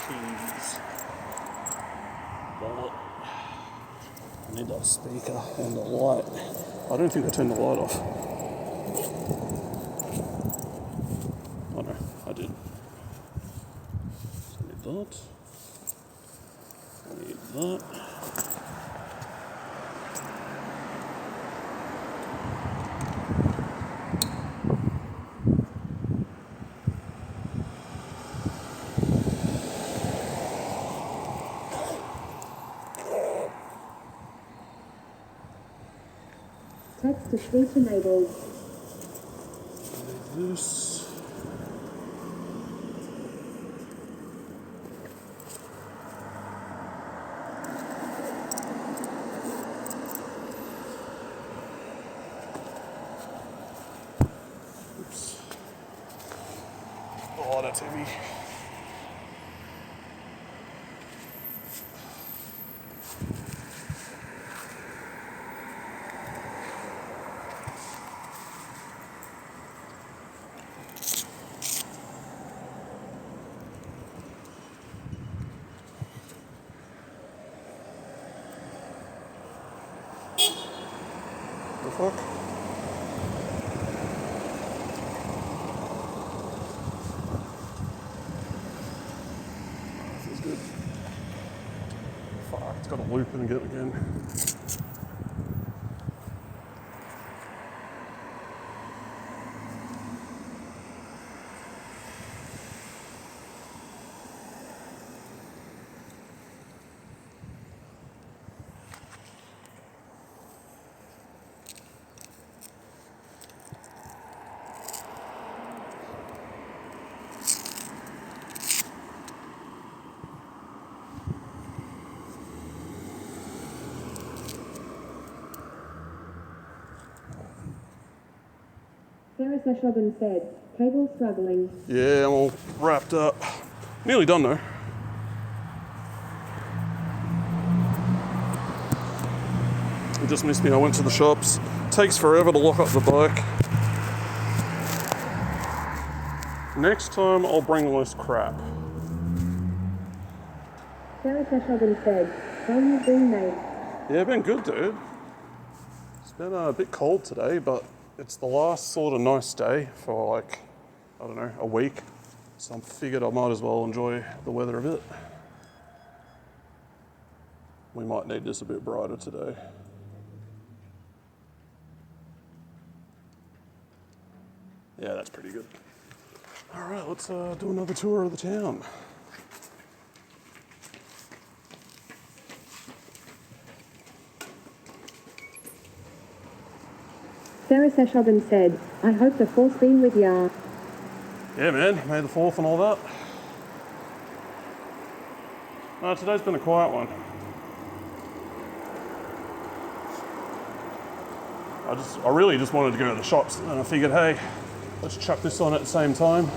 Keys. Wallet. I need that speaker and the light. I don't think I turned the light off. Oh no, I did. Text to speech enabled. This. Oops. Oh, that's heavy. The fuck? This is good. Fuck, it's got to loop and get again. Sarah Seshogan said, cable struggling. Yeah, I'm all wrapped up. Nearly done though. It just missed me. I went to the shops. Takes forever to lock up the bike. Next time I'll bring less crap. Sarah Seshogan said, how you been, mate? Yeah, been good, dude. It's been a bit cold today, but it's the last sort of nice day for like, I don't know, a week. So I figured I might as well enjoy the weather a bit. We might need this a bit brighter today. Yeah, that's pretty good. All right, let's do another tour of the town. Sarah Seshogan said, I hope the force been with ya. Yeah, man, May the 4th and all that. No, today's been a quiet one. I really just wanted to go to the shops, and I figured, hey, let's chuck this on at the same time.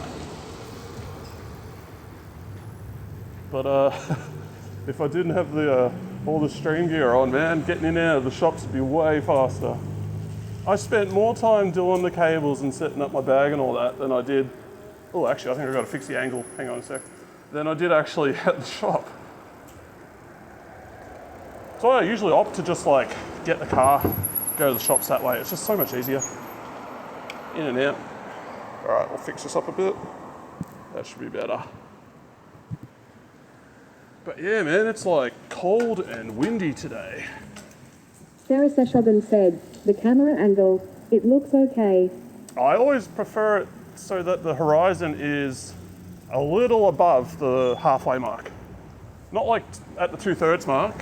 But if I didn't have the all the stream gear on, man, getting in and out of the shops would be way faster. I spent more time doing the cables and setting up my bag and all that than I did. Oh, actually, I think I've got to fix the angle. Hang on a sec. Than I did actually at the shop. So I usually opt to just like get the car, go to the shops that way. It's just so much easier. In and out. All right, we'll fix this up a bit. That should be better. But yeah, man, it's like cold and windy today. Sarah Seshogan said, the camera angle, it looks okay. I always prefer it so that the horizon is a little above the halfway mark. Not like at the 2/3 mark,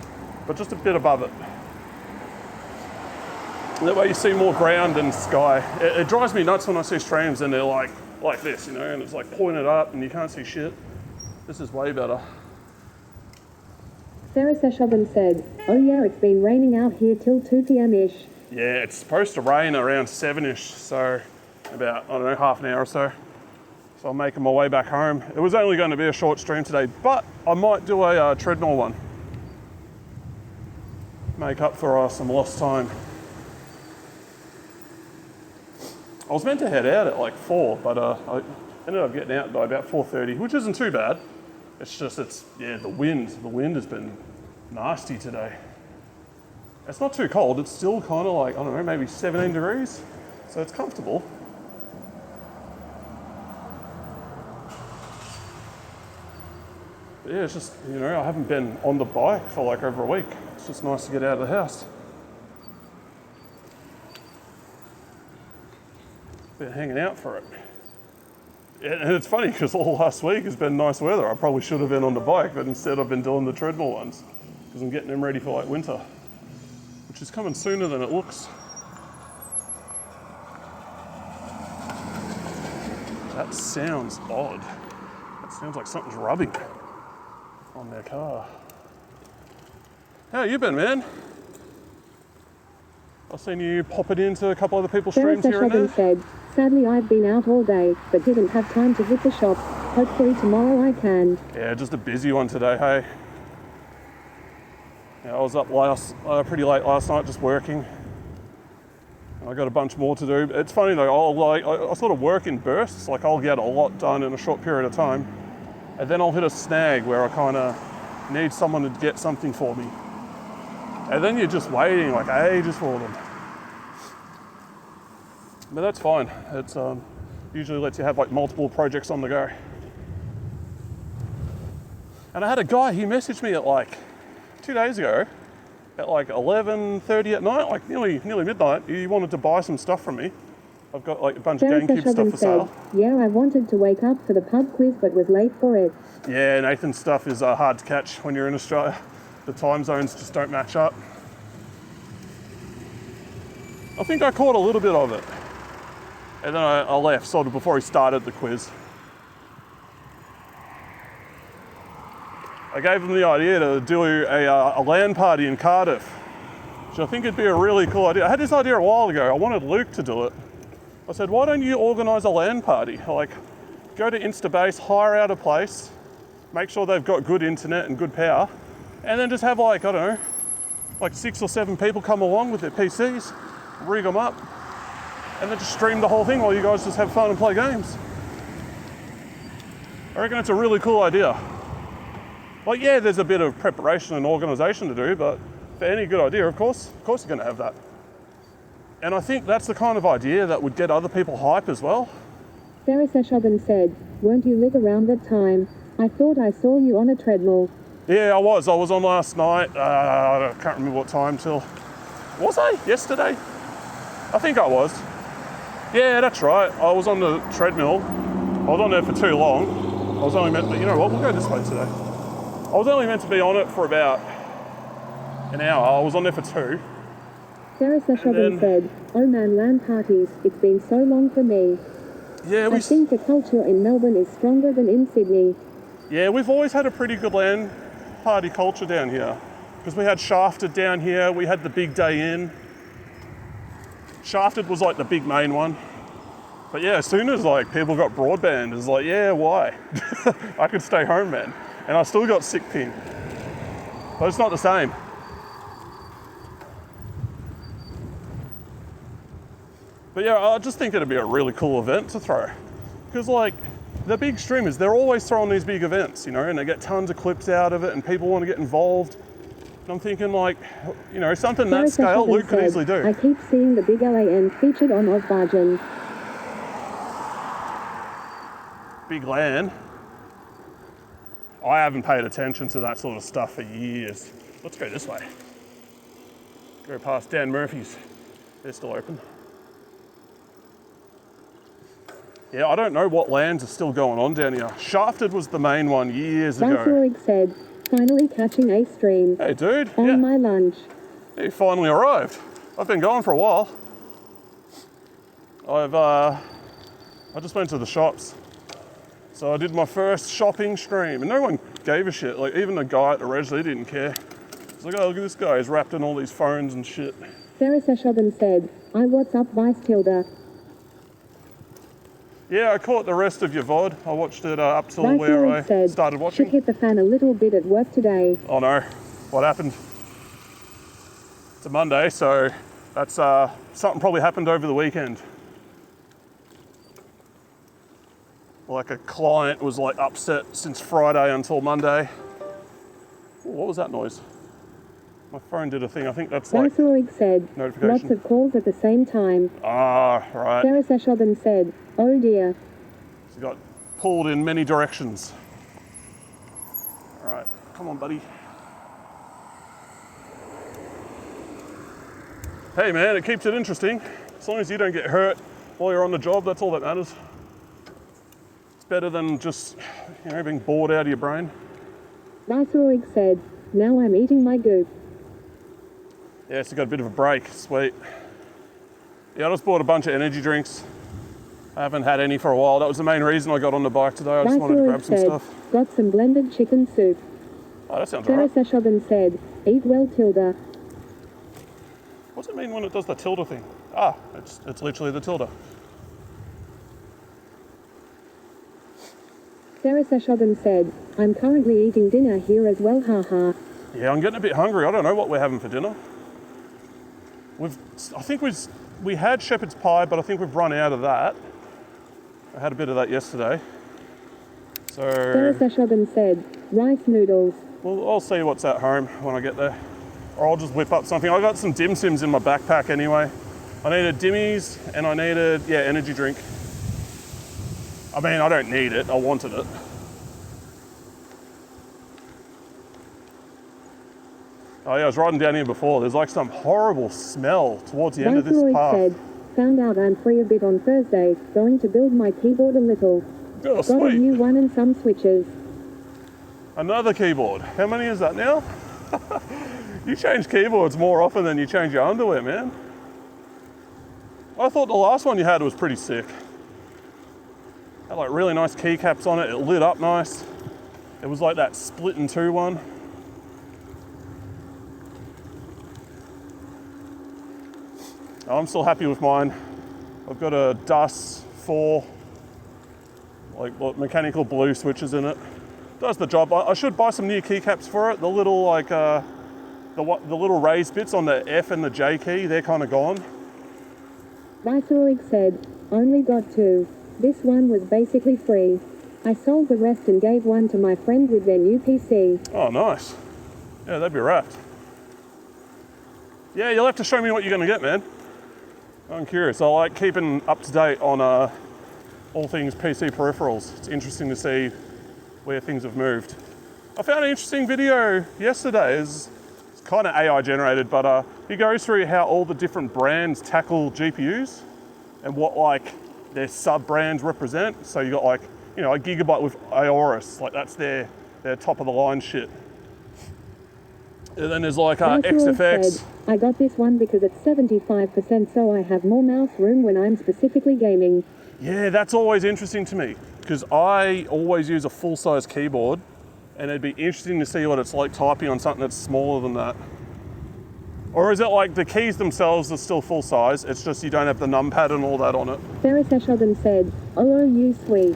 but just a bit above it. And that way you see more ground and sky. It drives me nuts when I see streams and they're like this, you know, and it's like pointed up and you can't see shit. This is way better. Sarah Seshogan said, oh yeah, it's been raining out here till 2 p.m-ish. Yeah, it's supposed to rain around 7-ish, so about, I don't know, half an hour or so. So I'm making my way back home. It was only going to be a short stream today, but I might do a treadmill one. Make up for some lost time. I was meant to head out at like 4, but I ended up getting out by about 4:30, which isn't too bad. It's just, the wind. The wind has been nasty today. It's not too cold. It's still kind of like, I don't know, maybe 17 degrees. So it's comfortable. But yeah, it's just, you know, I haven't been on the bike for like over a week. It's just nice to get out of the house. Been hanging out for it. And it's funny because all last week has been nice weather. I probably should have been on the bike, but instead I've been doing the treadmill ones because I'm getting them ready for like winter, which is coming sooner than it looks. That sounds odd. That sounds like something's rubbing on their car. How you been, man? I've seen you popping into a couple other people's streams here and Robin there. said, sadly I've been out all day, but didn't have time to hit the shop. Hopefully tomorrow I can. Yeah, just a busy one today, hey? Yeah, I was up pretty late last night just working. I got a bunch more to do. It's funny though, I sort of work in bursts, like I'll get a lot done in a short period of time, and then I'll hit a snag where I kind of need someone to get something for me. And then you're just waiting like ages for them. But that's fine. It's usually lets you have like multiple projects on the go. And I had a guy, he messaged me at like 2 days ago at like 11:30 at night, like nearly midnight. He wanted to buy some stuff from me. I've got like a bunch of GameCube stuff for sale. Yeah, I wanted to wake up for the pub quiz but was late for it. Yeah, Nathan's stuff is hard to catch when you're in Australia. The time zones just don't match up. I think I caught a little bit of it. And then I left sort of before he started the quiz. I gave him the idea to do a LAN party in Cardiff, which I think would be a really cool idea. I had this idea a while ago. I wanted Luke to do it. I said, why don't you organise a LAN party? Like, go to Instabase, hire out a place, make sure they've got good internet and good power, and then just have like, I don't know, like 6 or 7 people come along with their PCs, rig them up, and then just stream the whole thing while you guys just have fun and play games. I reckon it's a really cool idea. Like, yeah, there's a bit of preparation and organisation to do, but for any good idea, of course you're going to have that. And I think that's the kind of idea that would get other people hype as well. Sarah Seshogan said, won't you live around that time? I thought I saw you on a treadmill. Yeah, I was on last night. I can't remember what time till. Was I? Yesterday? I think I was. Yeah, that's right. I was on the treadmill. I was on there for too long. I was only meant to, you know what, we'll go this way today. I was only meant to be on it for about an hour. I was on there for 2. Sarah Seshogan said, oh man, LAN parties, it's been so long for me. Yeah, I think the culture in Melbourne is stronger than in Sydney. Yeah, we've always had a pretty good LAN party culture down here. Because we had Shafted down here, we had the Big Day In. Shafted was like the big main one. But yeah, as soon as like people got broadband, it's like, yeah, why? I could stay home, man. And I still got sick pin. But it's not the same. But yeah, I just think it'd be a really cool event to throw. Because like, the big streamers, they're always throwing these big events, you know, and they get tons of clips out of it and people want to get involved. And I'm thinking like, you know, something Sarah that scale Seshogan Luke could said, easily do. I keep seeing the big LAN featured on Ozbargen. Big LAN. I haven't paid attention to that sort of stuff for years. Let's go this way. Go past Dan Murphy's. They're still open. Yeah, I don't know what LANs are still going on down here. Shafted was the main one years ago. Valkyrie said, finally catching a stream. Hey dude, On yeah, my lunch. you finally arrived. I've been going for a while. I just went to the shops. So I did my first shopping stream and no one gave a shit. Like even the guy at the register didn't care. It's like, oh look at this guy, he's wrapped in all these phones and shit. Sarah Seshogan said, I what's up Vice Tilda. Yeah, I caught the rest of your VOD. I watched it up till Vice where I said, started should watching. hit the fan a little bit at work today. Oh no, what happened? It's a Monday, so that's something probably happened over the weekend. Like a client was like upset since Friday until Monday. Ooh, what was that noise? My phone did a thing. I think that's like Viceroy said, notification. lots of calls at the same time. Ah, right. Sarah Seshogan said, oh dear. So got pulled in many directions. All right, come on, buddy. Hey man, it keeps it interesting. As long as you don't get hurt while you're on the job, that's all that matters. It's better than just, you know, being bored out of your brain. Viceroy said, now I'm eating my goop. Yeah, so got a bit of a break, sweet. Yeah, I just bought a bunch of energy drinks. I haven't had any for a while. That was the main reason I got on the bike today. I just wanted to grab some said, stuff. got some blended chicken soup. Oh, that sounds Sarah alright. Seshogan said, eat well, Tilda. What's it mean when it does the tilde thing? Ah, it's literally the tilde. Sarah Seshogan said, I'm currently eating dinner here as well, haha. Yeah, I'm getting a bit hungry. I don't know what we're having for dinner. I think we had shepherd's pie, but I think we've run out of that. I had a bit of that yesterday. Sarah So, Seshogan said, rice noodles. well, I'll see what's at home when I get there. Or I'll just whip up something. I got some dim sims in my backpack anyway. I needed dimmies and I needed, energy drink. I mean, I don't need it, I wanted it. Oh yeah, I was riding down here before. There's like some horrible smell towards the end of this Viceroy path. said, found out I'm free a bit on Thursday, going to build my keyboard a little. Oh, Got a sweet. new one and some switches. Another keyboard. How many is that now? You change keyboards more often than you change your underwear, man. I thought the last one you had was pretty sick. Had like really nice keycaps on it. It lit up nice. It was like that split in two one. I'm still happy with mine. I've got a DUS 4, mechanical blue switches in it. Does the job. I should buy some new keycaps for it. The little the little raised bits on the F and the J key, they're kind of gone. Viceroy said, only got 2. This one was basically free. I sold the rest and gave one to my friend with their new PC. Oh, nice. Yeah, that'd be wrapped. Yeah, you'll have to show me what you're going to get, man. I'm curious. I like keeping up to date on all things PC peripherals. It's interesting to see where things have moved. I found an interesting video yesterday. It's kind of AI generated, but he goes through how all the different brands tackle GPUs and what like their sub brands represent. So you got like, a Gigabyte with Aorus, like that's their top of the line shit. And then there's like Viceroy XFX. said, I got this one because it's 75%, so I have more mouse room when I'm specifically gaming. Yeah, that's always interesting to me because I always use a full-size keyboard, and it'd be interesting to see what it's like typing on something that's smaller than that. Or is it like the keys themselves are still full-size, it's just you don't have the numpad and all that on it? Sarah Seshogan said, oh, you sweet.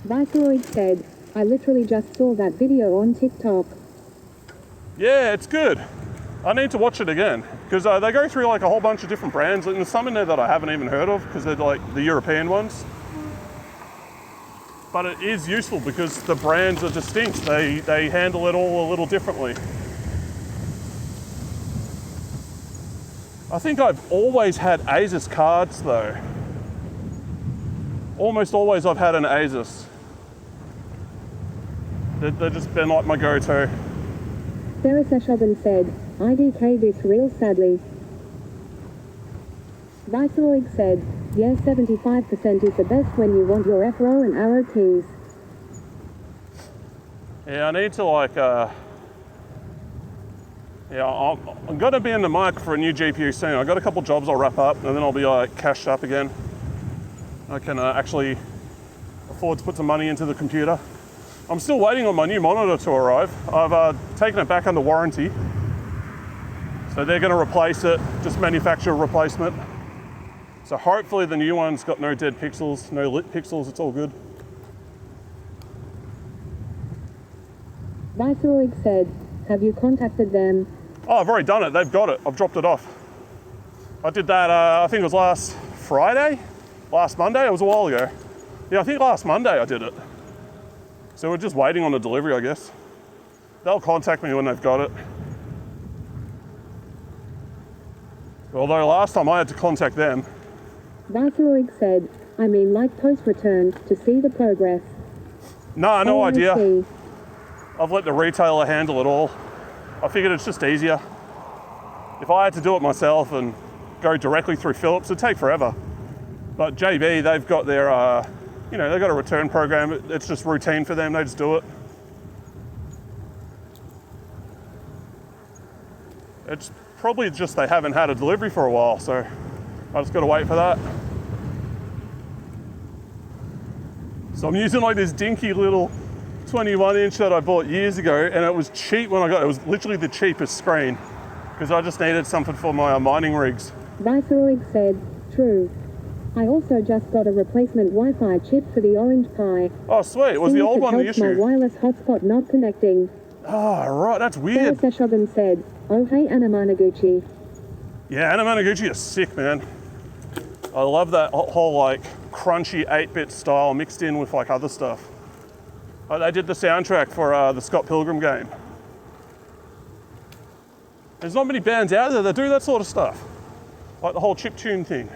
Viceroy said, I literally just saw that video on TikTok. Yeah, it's good. I need to watch it again because they go through like a whole bunch of different brands, and there's some in there that I haven't even heard of because they're like the European ones. But it is useful because the brands are distinct. They handle it all a little differently. I think I've always had Asus cards though. Almost always I've had an Asus. They've just been like my go-to. Sarah Seshogan said, IDK this real sadly. Viceroy said, yeah, 75% is the best when you want your FRO and arrow keys. Yeah, I need to like, I'm gonna be in the market for a new GPU soon. I've got a couple jobs I'll wrap up and then I'll be like cashed up again. I can actually afford to put some money into the computer. I'm still waiting on my new monitor to arrive. I've taken it back under warranty. So they're gonna replace it, just manufacture a replacement. So hopefully the new one's got no dead pixels, no lit pixels, it's all good. Viceroy said, have you contacted them? Oh, I've already done it, they've got it, I've dropped it off. I did that, I think it was last Monday, it was a while ago. Yeah, I think last Monday I did it. So we're just waiting on the delivery, I guess. They'll contact me when they've got it. Although last time I had to contact them. Viceroy said, I mean like post-return, to see the progress. No, no Oh, I idea. see. I've let the retailer handle it all. I figured it's just easier. If I had to do it myself and go directly through Philips, it'd take forever. But JB, they've got their, they've got a return program. It's just routine for them, they just do it. It's probably just they haven't had a delivery for a while, so I just gotta wait for that. So I'm using like this dinky little 21 inch that I bought years ago, and it was cheap when I got it. It was literally the cheapest screen because I just needed something for my mining rigs. Viceroy said, true. I also just got a replacement Wi-Fi chip for the Orange Pi. Oh sweet, was the See if old it one the helps my issue? wireless hotspot not connecting. Oh right, that's Sarah weird. Seshogun said, oh hey Anamanaguchi. Yeah, Anamanaguchi is sick, man. I love that whole like crunchy 8-bit style mixed in with like other stuff. They did the soundtrack for the Scott Pilgrim game. There's not many bands out there that do that sort of stuff. Like the whole chiptune thing.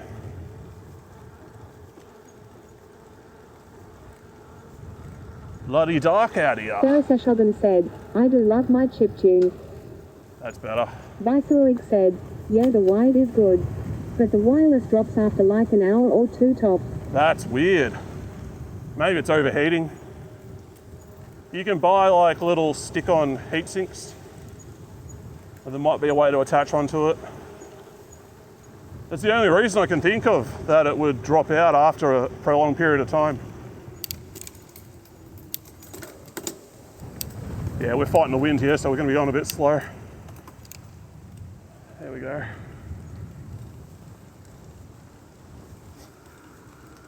Bloody dark out here. Sarah Seshogun said, I do love my chiptune. That's better. Viceroy said, yeah the wired is good. But the wireless drops after like an hour or two tops. That's weird. Maybe it's overheating. You can buy like little stick-on heat sinks. Or there might be a way to attach onto it. That's the only reason I can think of that it would drop out after a prolonged period of time. Yeah, we're fighting the wind here, so we're going to be going a bit slow. There we go.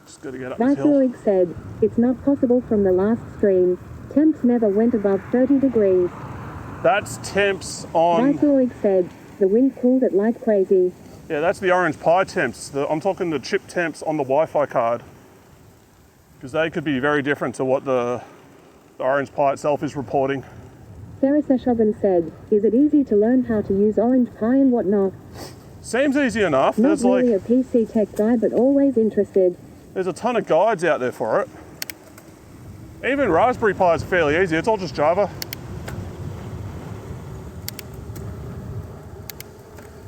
Just got to get up this hill. Viceroy said, it's not possible from the last stream. Temps never went above 30 degrees. That's temps on... Viceroy said, the wind cooled it like crazy. Yeah, that's the Orange Pi temps. I'm talking the chip temps on the Wi-Fi card. Because they could be very different to what the Orange Pi itself is reporting. Sarah Seshogun said, is it easy to learn how to use Orange Pi and whatnot? Seems easy enough. Not There's really like, a PC tech guy, but always interested. there's a ton of guides out there for it. Even Raspberry Pi is fairly easy. It's all just Java.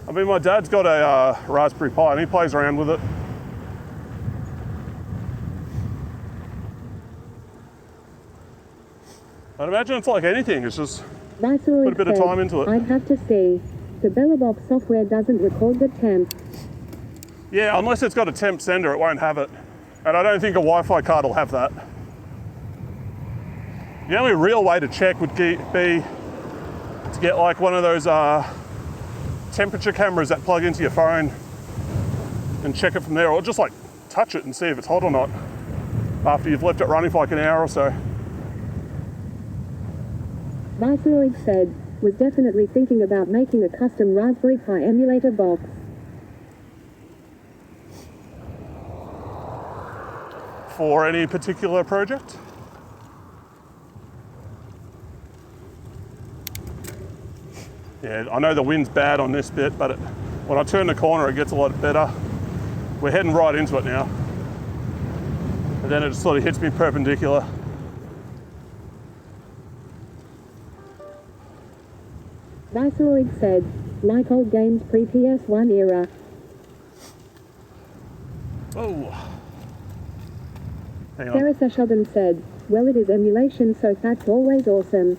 I mean, my dad's got a Raspberry Pi and he plays around with it. I'd imagine it's like anything. It's just Viceroy put a bit of said, time into it. I'd have to see. The Bellabop software doesn't record the temp. Yeah, unless it's got a temp sender, it won't have it. And I don't think a Wi-Fi card will have that. The only real way to check would be to get like one of those temperature cameras that plug into your phone and check it from there, or just like touch it and see if it's hot or not after you've left it running for like an hour or so. Viceroy said, was definitely thinking about making a custom Raspberry Pi emulator box. For any particular project? Yeah, I know the wind's bad on this bit, but when I turn the corner, it gets a lot better. We're heading right into it now. And then it just sort of hits me perpendicular. Viceroy said, like old games pre-PS1 era. Oh. Hang Sarah on. Seshogun said, well it is emulation so that's always awesome.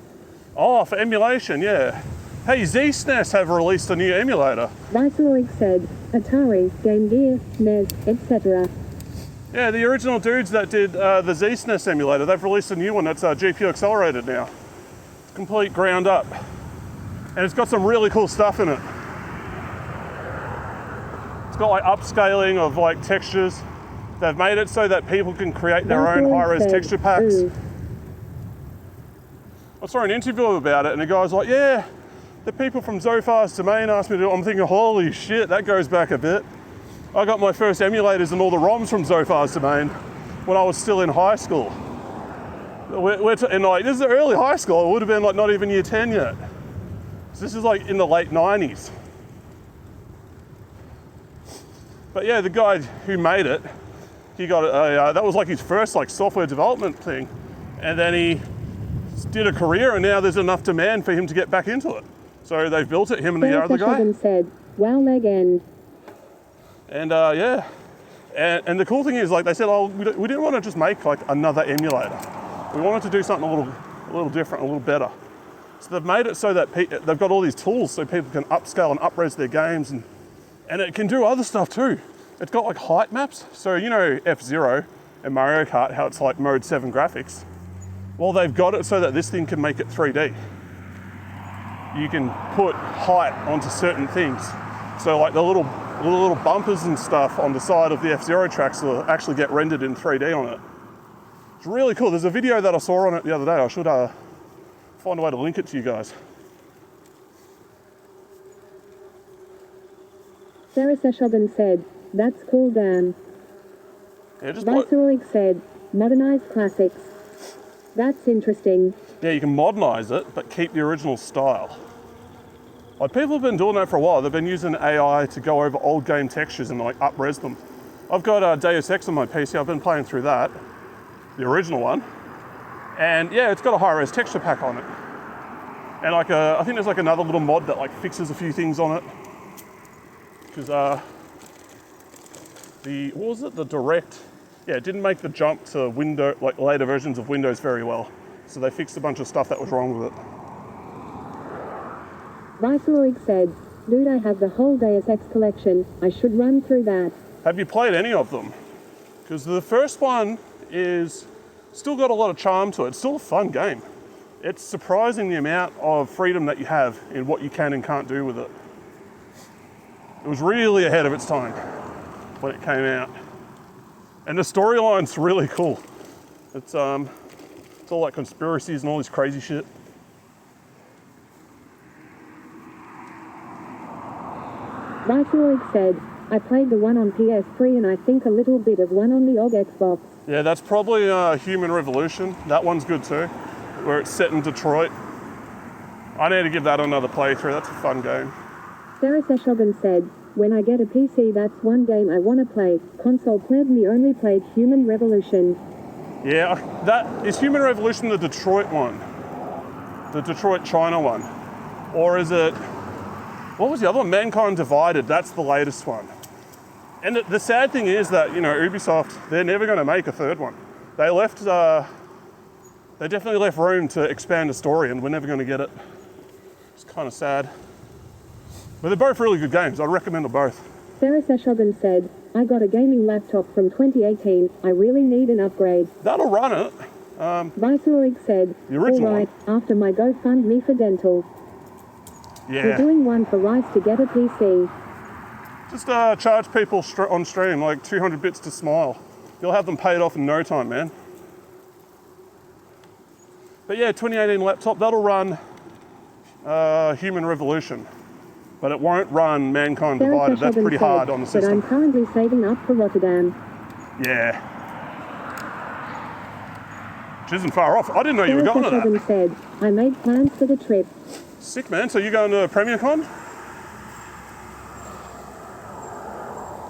Oh, for emulation, yeah. Hey, ZSNES have released a new emulator. Viceroy said, Atari, Game Gear, NES, etc. Yeah, the original dudes that did the ZSNES emulator, they've released a new one that's GPU accelerated now. It's complete ground up. And it's got some really cool stuff in it. It's got like upscaling of like textures. They've made it so that people can create their own Viceroy high-res said, texture packs. ooh. I saw an interview about it and the guy's like, yeah, the people from Zophars Domain asked me to do it. I'm thinking, holy shit, that goes back a bit. I got my first emulators and all the ROMs from Zophars Domain when I was still in high school. And like, this is early high school. It would have been like not even year 10 yet. So this is like in the late 90s. But yeah, the guy who made it, he got a, that was like his first like software development thing. And then he did a career and now there's enough demand for him to get back into it. So they've built it, him and the Sarah other guy. Seshogun said, wow leg end. And yeah, and the cool thing is like they said, oh, we didn't want to just make like another emulator. We wanted to do something a little different, a little better. So they've made it so that they've got all these tools so people can upscale and up-res their games and it can do other stuff too. It's got like height maps. So you know F-Zero, and Mario Kart, how it's like mode 7 graphics. Well, they've got it so that this thing can make it 3D. You can put height onto certain things. So like the little bumpers and stuff on the side of the F-Zero tracks will actually get rendered in 3D on it. It's really cool. There's a video that I saw on it the other day. I should find a way to link it to you guys. Sarah Seshogun said, that's cool, Dan. Yeah, just like, Viceroy said, modernized classics. That's interesting. yeah, you can modernize it, but keep the original style. Like people have been doing that for a while. They've been using AI to go over old game textures and like up-res them. I've got Deus Ex on my PC. I've been playing through that, the original one. And yeah, it's got a high-res texture pack on it. And like I think there's like another little mod that like fixes a few things on it. Because the direct, yeah, it didn't make the jump to like later versions of Windows very well. So they fixed a bunch of stuff that was wrong with it. Viceroy said, dude, I have the whole Deus Ex collection. I should run through that. Have you played any of them? Because the first one is still got a lot of charm to it. It's still a fun game. It's surprising the amount of freedom that you have in what you can and can't do with it. It was really ahead of its time when it came out. And the storyline's really cool. It's all like conspiracies and all this crazy shit. Viceroy said, I played the one on PS3 and I think a little bit of one on the OG Xbox. Yeah, that's probably Human Revolution. That one's good too, where it's set in Detroit. I need to give that another playthrough. That's a fun game. Sarah Seshogun said, when I get a PC, that's one game I want to play. Console pleb me only played Human Revolution. Yeah, that is Human Revolution, the Detroit one, the Detroit China one, or is it? What was the other one? Mankind Divided. That's the latest one. And the sad thing is that, you know, Ubisoft, they're never going to make a third one. They definitely left room to expand the story, and we're never going to get it. It's kind of sad. But they're both really good games. I'd recommend them both. Sarah Seshogun said, I got a gaming laptop from 2018. I really need an upgrade. That'll run it. Viceroy said, The original all right, after my GoFundMe for dental. We're Yeah. doing one for Rice to get a PC. Just charge people on stream like 200 bits to Smile. You'll have them paid off in no time, man. But yeah, 2018 laptop, that'll run Human Revolution. But it won't run Mankind Sarah Divided. That's Seshogun pretty said, hard on the but I'm system. currently saving up for Rotterdam. Yeah. Which isn't far off. I didn't know you were Sarah going to that. Seshogun said, I made plans for the trip. Sick, man. So you going to PremierCon?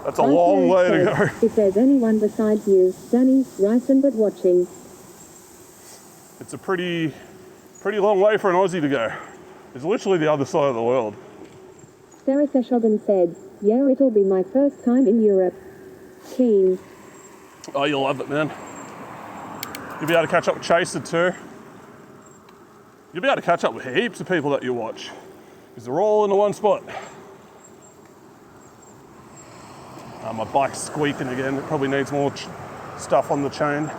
That's a long way to go. If there's anyone besides you, Danny, Ryson but watching. It's a pretty long way for an Aussie to go. It's literally the other side of the world. Sarah Seshogun said, yeah, it'll be my first time in Europe. Keen. Oh, you'll love it, man. You'll be able to catch up with Chaser too. You'll be able to catch up with heaps of people that you watch, because they're all in the one spot. My bike's squeaking again. It probably needs more stuff on the chain.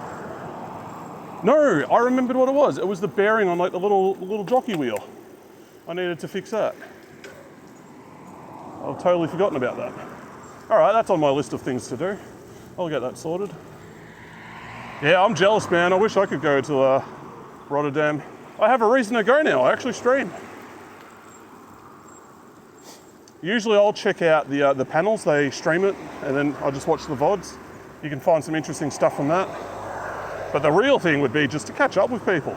No, I remembered what it was. It was the bearing on like the little jockey wheel. I needed to fix that. I've totally forgotten about that. All right, that's on my list of things to do. I'll get that sorted. Yeah, I'm jealous, man. I wish I could go to Rotterdam. I have a reason to go now. I actually stream. Usually I'll check out the panels. They stream it, and then I just watch the VODs. You can find some interesting stuff from that. But the real thing would be just to catch up with people.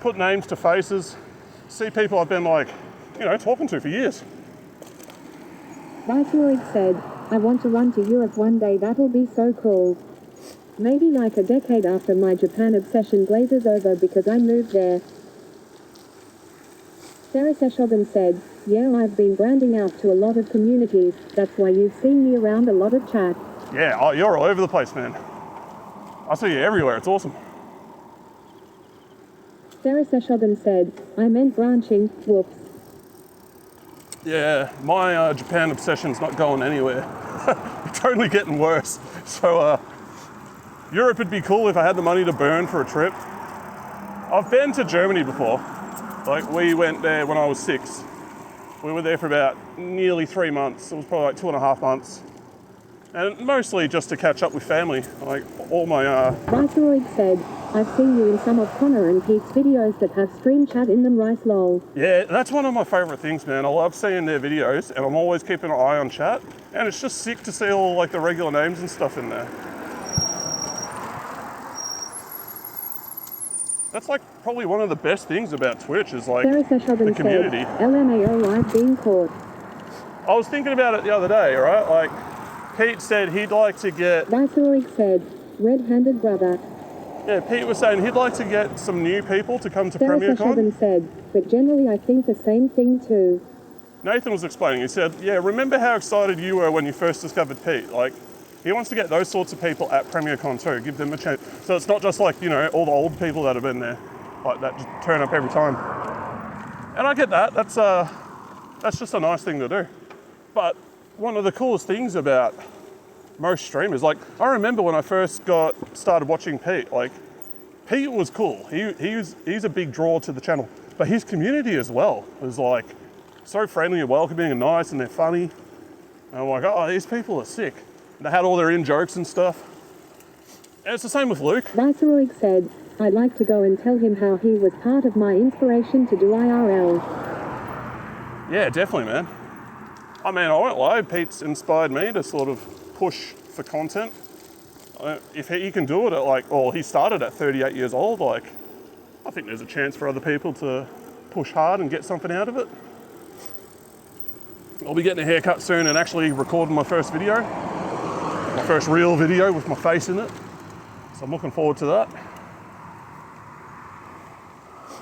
Put names to faces. See people I've been like, you know, talking to for years. Viceroy said, I want to run to Europe one day. That'll be so cool. Maybe like a decade after my Japan obsession glazes over because I moved there. Sarah Seshogun said, yeah, I've been branding out to a lot of communities. That's why you've seen me around a lot of chat. Yeah, oh, you're all over the place, man. I see you everywhere. It's awesome. Sarah Seshogun said, I meant branching. Whoops. Yeah, my Japan obsession's not going anywhere. It's only getting worse. So Europe would be cool if I had the money to burn for a trip. I've been to Germany before. Like, we went there when I was 6. We were there for about nearly 3 months. It was probably like 2.5 months. And mostly just to catch up with family. Like, all my, Viceroy said, I've seen you in some of Connor and Pete's videos that have stream chat in them, rice lol. Yeah, that's one of my favourite things, man. I love seeing their videos, and I'm always keeping an eye on chat. And it's just sick to see all, like, the regular names and stuff in there. That's, like, probably one of the best things about Twitch is, like, Sarah the Seshoven community. said, LMAO, I've been caught. I was thinking about it the other day, right? Like, Pete said he'd like to get... Viceroy said, red-handed brother. Yeah, Pete was saying he'd like to get some new people to come to Sarah PremierCon. Seshoven said, but generally I think the same thing too. Nathan was explaining, he said, yeah, remember how excited you were when you first discovered Pete? Like, he wants to get those sorts of people at PremierCon too, give them a chance. So it's not just like, you know, all the old people that have been there, like that just turn up every time. And I get that, that's just a nice thing to do. But one of the coolest things about most streamers, like, I remember when I first started watching Pete, like, Pete was cool. He's a big draw to the channel. But his community as well was like so friendly and welcoming and nice, and they're funny. And I'm like, oh, these people are sick. And they had all their in-jokes and stuff. And it's the same with Luke. Viceroy said, I'd like to go and tell him how he was part of my inspiration to do IRL. Yeah, definitely, man. I mean, I won't lie, Pete's inspired me to sort of push for content. If he can do it at like, well, he started at 38 years old, like, I think there's a chance for other people to push hard and get something out of it. I'll be getting a haircut soon and actually recording my first video. My first real video with my face in it. So I'm looking forward to that.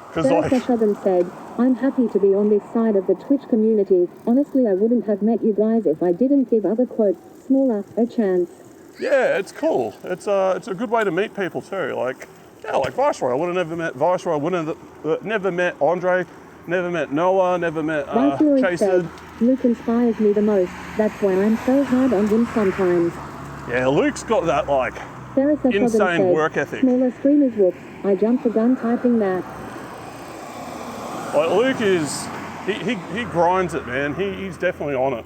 Because Sarah like, Seshoven said, I'm happy to be on this side of the Twitch community. Honestly, I wouldn't have met you guys if I didn't give other quote, smaller, a chance. yeah, it's cool. It's a good way to meet people too. Like, yeah, like Viceroy. I would have never met Viceroy. I would have never met Andre. Never met Noah. Never met Viceroy Chaser. said, Luke inspires me the most. That's why I'm so hard on him sometimes. Yeah, Luke's got that like Sarah Seshoven insane said, work ethic. smaller streamers whoops. I jumped the gun typing that. Like Luke is, he grinds it, man. He's definitely on it.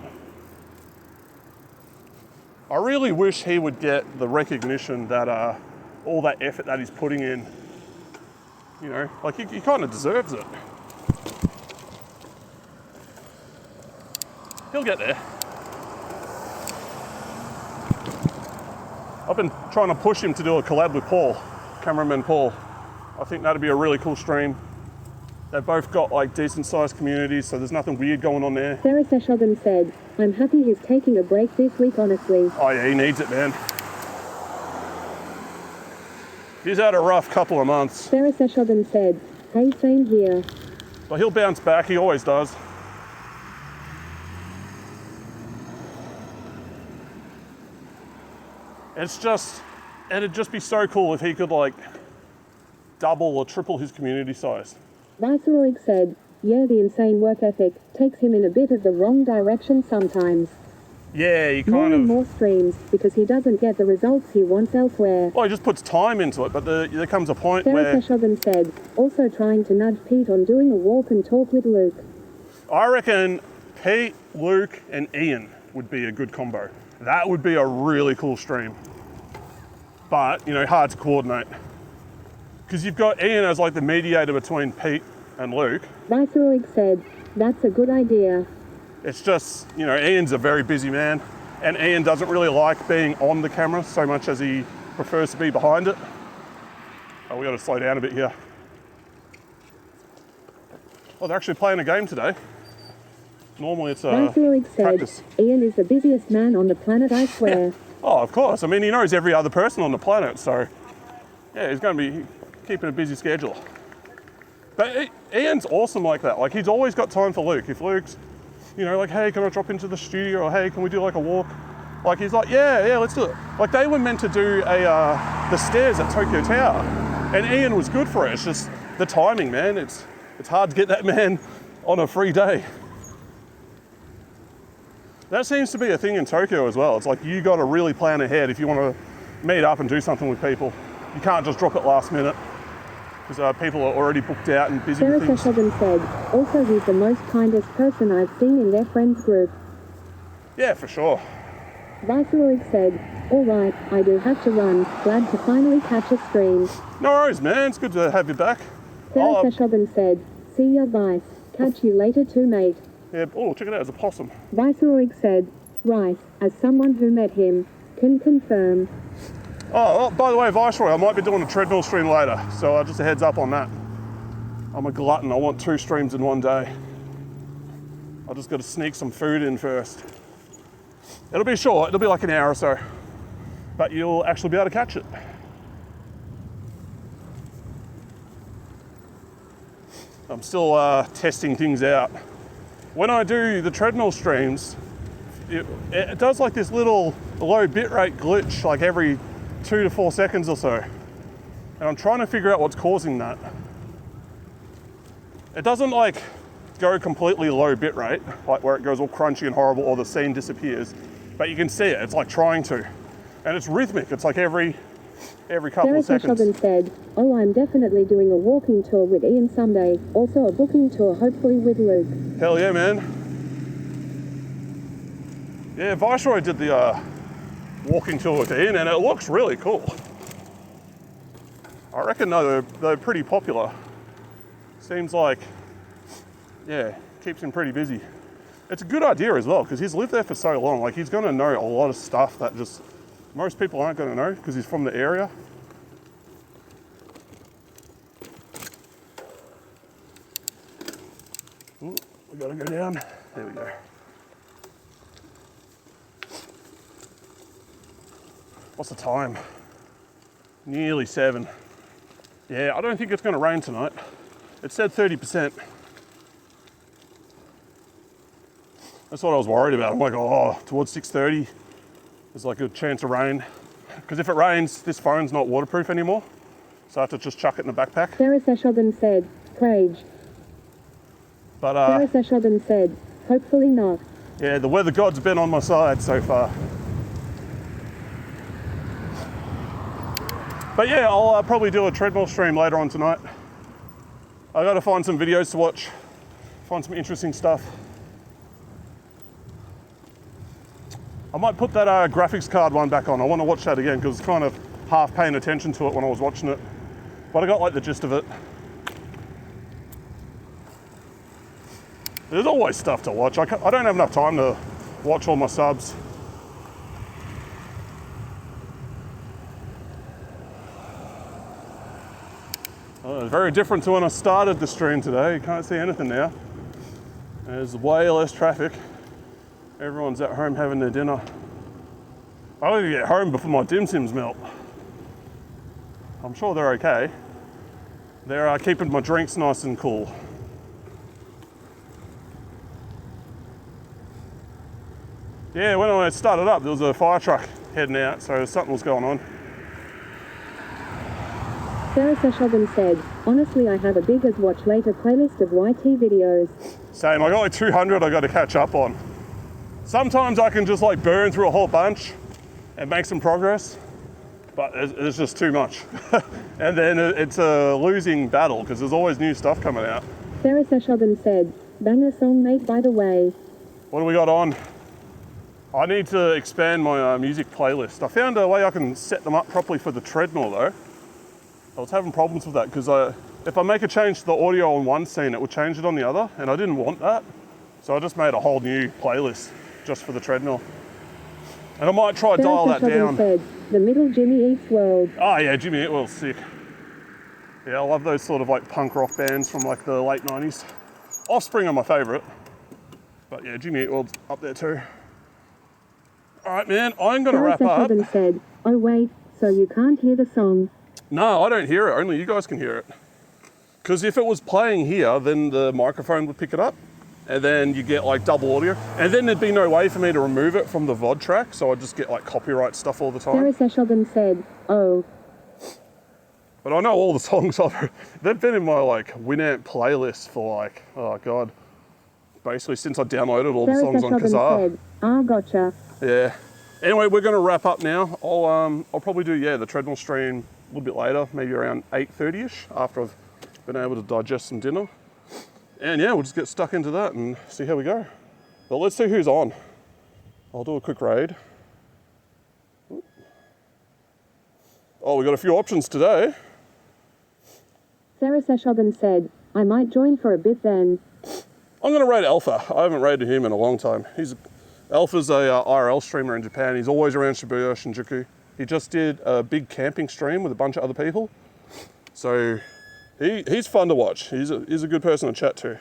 I really wish he would get the recognition that all that effort that he's putting in, you know, like he kind of deserves it. He'll get there. I've been trying to push him to do a collab with Paul, cameraman Paul. I think that'd be a really cool stream. They've both got like decent sized communities, so there's nothing weird going on there. Sarah Seshoven said, I'm happy he's taking a break this week, honestly. Oh yeah, he needs it, man. He's had a rough couple of months, Sarah Seshoven said, hey, same here. but he'll bounce back, he always does. It'd just be so cool if he could like double or triple his community size. Viceroy said, yeah, the insane work ethic takes him in a bit of the wrong direction sometimes. Yeah, he More kind and of, more streams, because he doesn't get the results he wants elsewhere. well, he just puts time into it, but there comes a point Sarah where Seshoven said, also trying to nudge Pete on doing a walk and talk with Luke. I reckon Pete, Luke, and Ian would be a good combo. That would be a really cool stream. But, you know, hard to coordinate. Because you've got Ian as like the mediator between Pete and Luke. Viceroy said, that's a good idea. It's just, you know, Ian's a very busy man, and Ian doesn't really like being on the camera so much as he prefers to be behind it. Oh, we got to slow down a bit here. Oh, they're actually playing a game today. Normally it's a Viceroy said, practice. Ian is the busiest man on the planet, I swear. Oh, of course. I mean, he knows every other person on the planet, so yeah, he's going to be keeping a busy schedule. But Ian's awesome like that. Like, he's always got time for Luke. If Luke's, you know, like, hey, can I drop into the studio? Or hey, can we do like a walk? Like, he's like, yeah, let's do it. Like, they were meant to do the stairs at Tokyo Tower, and Ian was good for it. It's just the timing, man. It's hard to get that man on a free day. That seems to be a thing in Tokyo as well. It's like you got to really plan ahead if you want to meet up and do something with people. You can't just drop it last minute because people are already booked out and busy Sarah with things. Seshagan said, also he's the most kindest person I've seen in their friends group. Yeah, for sure. Viceroy said, alright, I do have to run, glad to finally catch a stream. No worries, man. It's good to have you back. Sarah Oh, Seshagan said, see ya Vice, catch you later too mate. yeah. Oh, check it out. It's a possum. Viceroy said, Rice, as someone who met him, can confirm. Oh, by the way, Viceroy, I might be doing a treadmill stream later, so just a heads up on that. I'm a glutton. I want 2 streams in one day. I just got to sneak some food in first. It'll be short. It'll be like an hour or so, but you'll actually be able to catch it. I'm still testing things out. When I do the treadmill streams, it does like this little low bitrate glitch like every 2 to 4 seconds or so. And I'm trying to figure out what's causing that. It doesn't like go completely low bitrate, like where it goes all crunchy and horrible or the scene disappears, but you can see it, it's like trying to. And it's rhythmic, it's like every couple of Sarah seconds. Seshagan said, oh I'm definitely doing a walking tour with Ian someday, also a booking tour hopefully with Luke. Hell yeah, man. Yeah, Viceroy did the walking tour with Ian and it looks really cool. I reckon they're pretty popular. Seems like, yeah, keeps him pretty busy. It's a good idea as well because he's lived there for so long. Like he's gonna know a lot of stuff that just most people aren't gonna know because he's from the area. Ooh, we gotta go down. There we go. What's the time? Nearly 7. Yeah, I don't think it's going to rain tonight. It said 30%. That's what I was worried about. I'm like, oh, towards 6:30, there's like a chance of rain. Because if it rains, this phone's not waterproof anymore. So I have to just chuck it in the backpack. Sarah Seshagan said, Crage. But Sarah Seshagan said, hopefully not. yeah, the weather god's been on my side so far. But yeah, I'll probably do a treadmill stream later on tonight. I got to find some videos to watch, find some interesting stuff. I might put that graphics card one back on. I want to watch that again because I was kind of half paying attention to it when I was watching it. But I got like the gist of it. There's always stuff to watch. I don't have enough time to watch all my subs. Very different to when I started the stream today. You can't see anything now. There's way less traffic. Everyone's at home having their dinner. I need to get home before my dim sims melt. I'm sure they're okay. They're keeping my drinks nice and cool. Yeah, when I started up, there was a fire truck heading out, so something was going on. Sarah Seshagan said, honestly I have a big as watch later playlist of YT videos. Same, I got like 200 I got to catch up on. Sometimes I can just like burn through a whole bunch and make some progress, but it's just too much. And then it's a losing battle because there's always new stuff coming out. Sarah Seshagan said, banger song mate by the way. What do we got on? I need to expand my music playlist. I found a way I can set them up properly for the treadmill though. I was having problems with that because if I make a change to the audio on one scene, it would change it on the other, and I didn't want that. So I just made a whole new playlist just for the treadmill. And I might try to dial that down. Said, the middle Jimmy Eats World. Oh yeah, Jimmy Eat World's sick. Yeah, I love those sort of like punk rock bands from like the late 90s. Offspring are my favourite. But yeah, Jimmy Eat World's up there too. All right, man, I'm gonna wrap up. Sarah said, oh wait, so you can't hear the song? No, I don't hear it. Only you guys can hear it. Because if it was playing here, then the microphone would pick it up. And then you get like double audio. And then there'd be no way for me to remove it from the VOD track. So I'd just get like copyright stuff all the time. Sarah Seshagan said, oh. But I know all the songs. They've been in my like Winamp playlist for like, oh God. Basically since I downloaded all the songs on Kazaa. Said, ah, gotcha. Yeah. Anyway, we're going to wrap up now. I'll probably do the treadmill stream a little bit later, maybe around 8:30ish, after I've been able to digest some dinner. And yeah, we'll just get stuck into that and see how we go. But let's see who's on. I'll do a quick raid. Oh, we got a few options today. Sarah Seshogan said, I might join for a bit then. I'm going to raid Alpha. I haven't raided him in a long time. Alpha's a IRL streamer in Japan. He's always around Shibuya, Shinjuku. He just did a big camping stream with a bunch of other people. So he's fun to watch. He's a good person to chat to.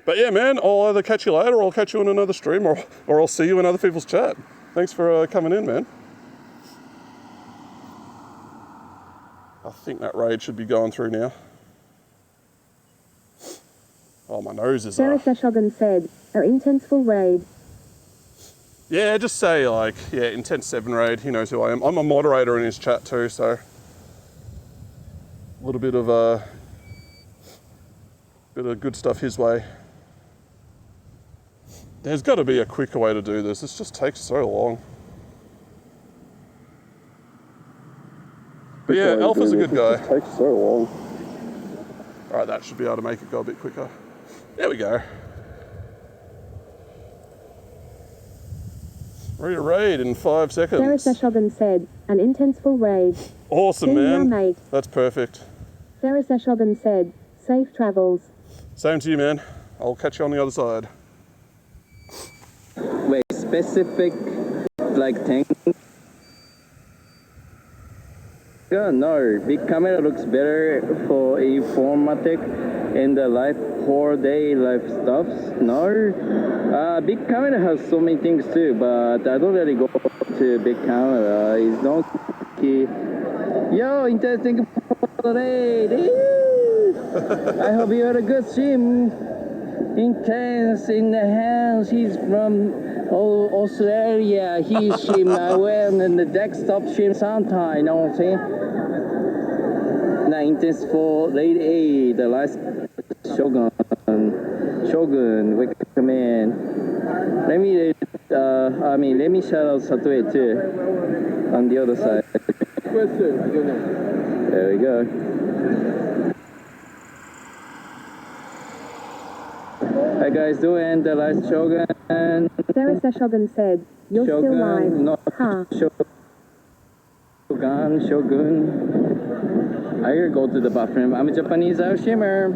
But yeah, man, I'll either catch you later or I'll catch you in another stream or I'll see you in other people's chat. Thanks for coming in, man. I think that raid should be going through now. Oh, my nose is Sarah Seshogan said, our intenseful raid. Yeah, just say Intense 7 raid. He knows who I am. I'm a moderator in his chat too, so a little bit of good stuff his way. There's got to be a quicker way to do this. This just takes so long. But yeah, Alpha's a good guy. It takes so long. All right, that should be able to make it go a bit quicker. There we go. Ready to raid in 5 seconds. Sarah Seshogan said, an intenseful raid. Awesome, See ya, man. mate. That's perfect. Sarah Seshogan said, safe travels. Same to you, man. I'll catch you on the other side. Wait, specific tank? No, big camera looks better for informatic and the life 4-day life stuffs. No, big camera has so many things too, but I don't really go to big camera. It's not key. Yo, interesting for the raid. I hope you had a good stream. Intense in the house. He's from Australia. He stream well in the desktop stream sometime. You know what I'm saying? Now Intense for raid A, the last Shogun, recommend. Let me shout out Satoe too, on the other side. There we go. Hi guys, doing the last Shogun. Sarah Seshogan said, you're still live. Not Ha. Shogun. I gotta go to the bathroom. I'm a Japanese streamer.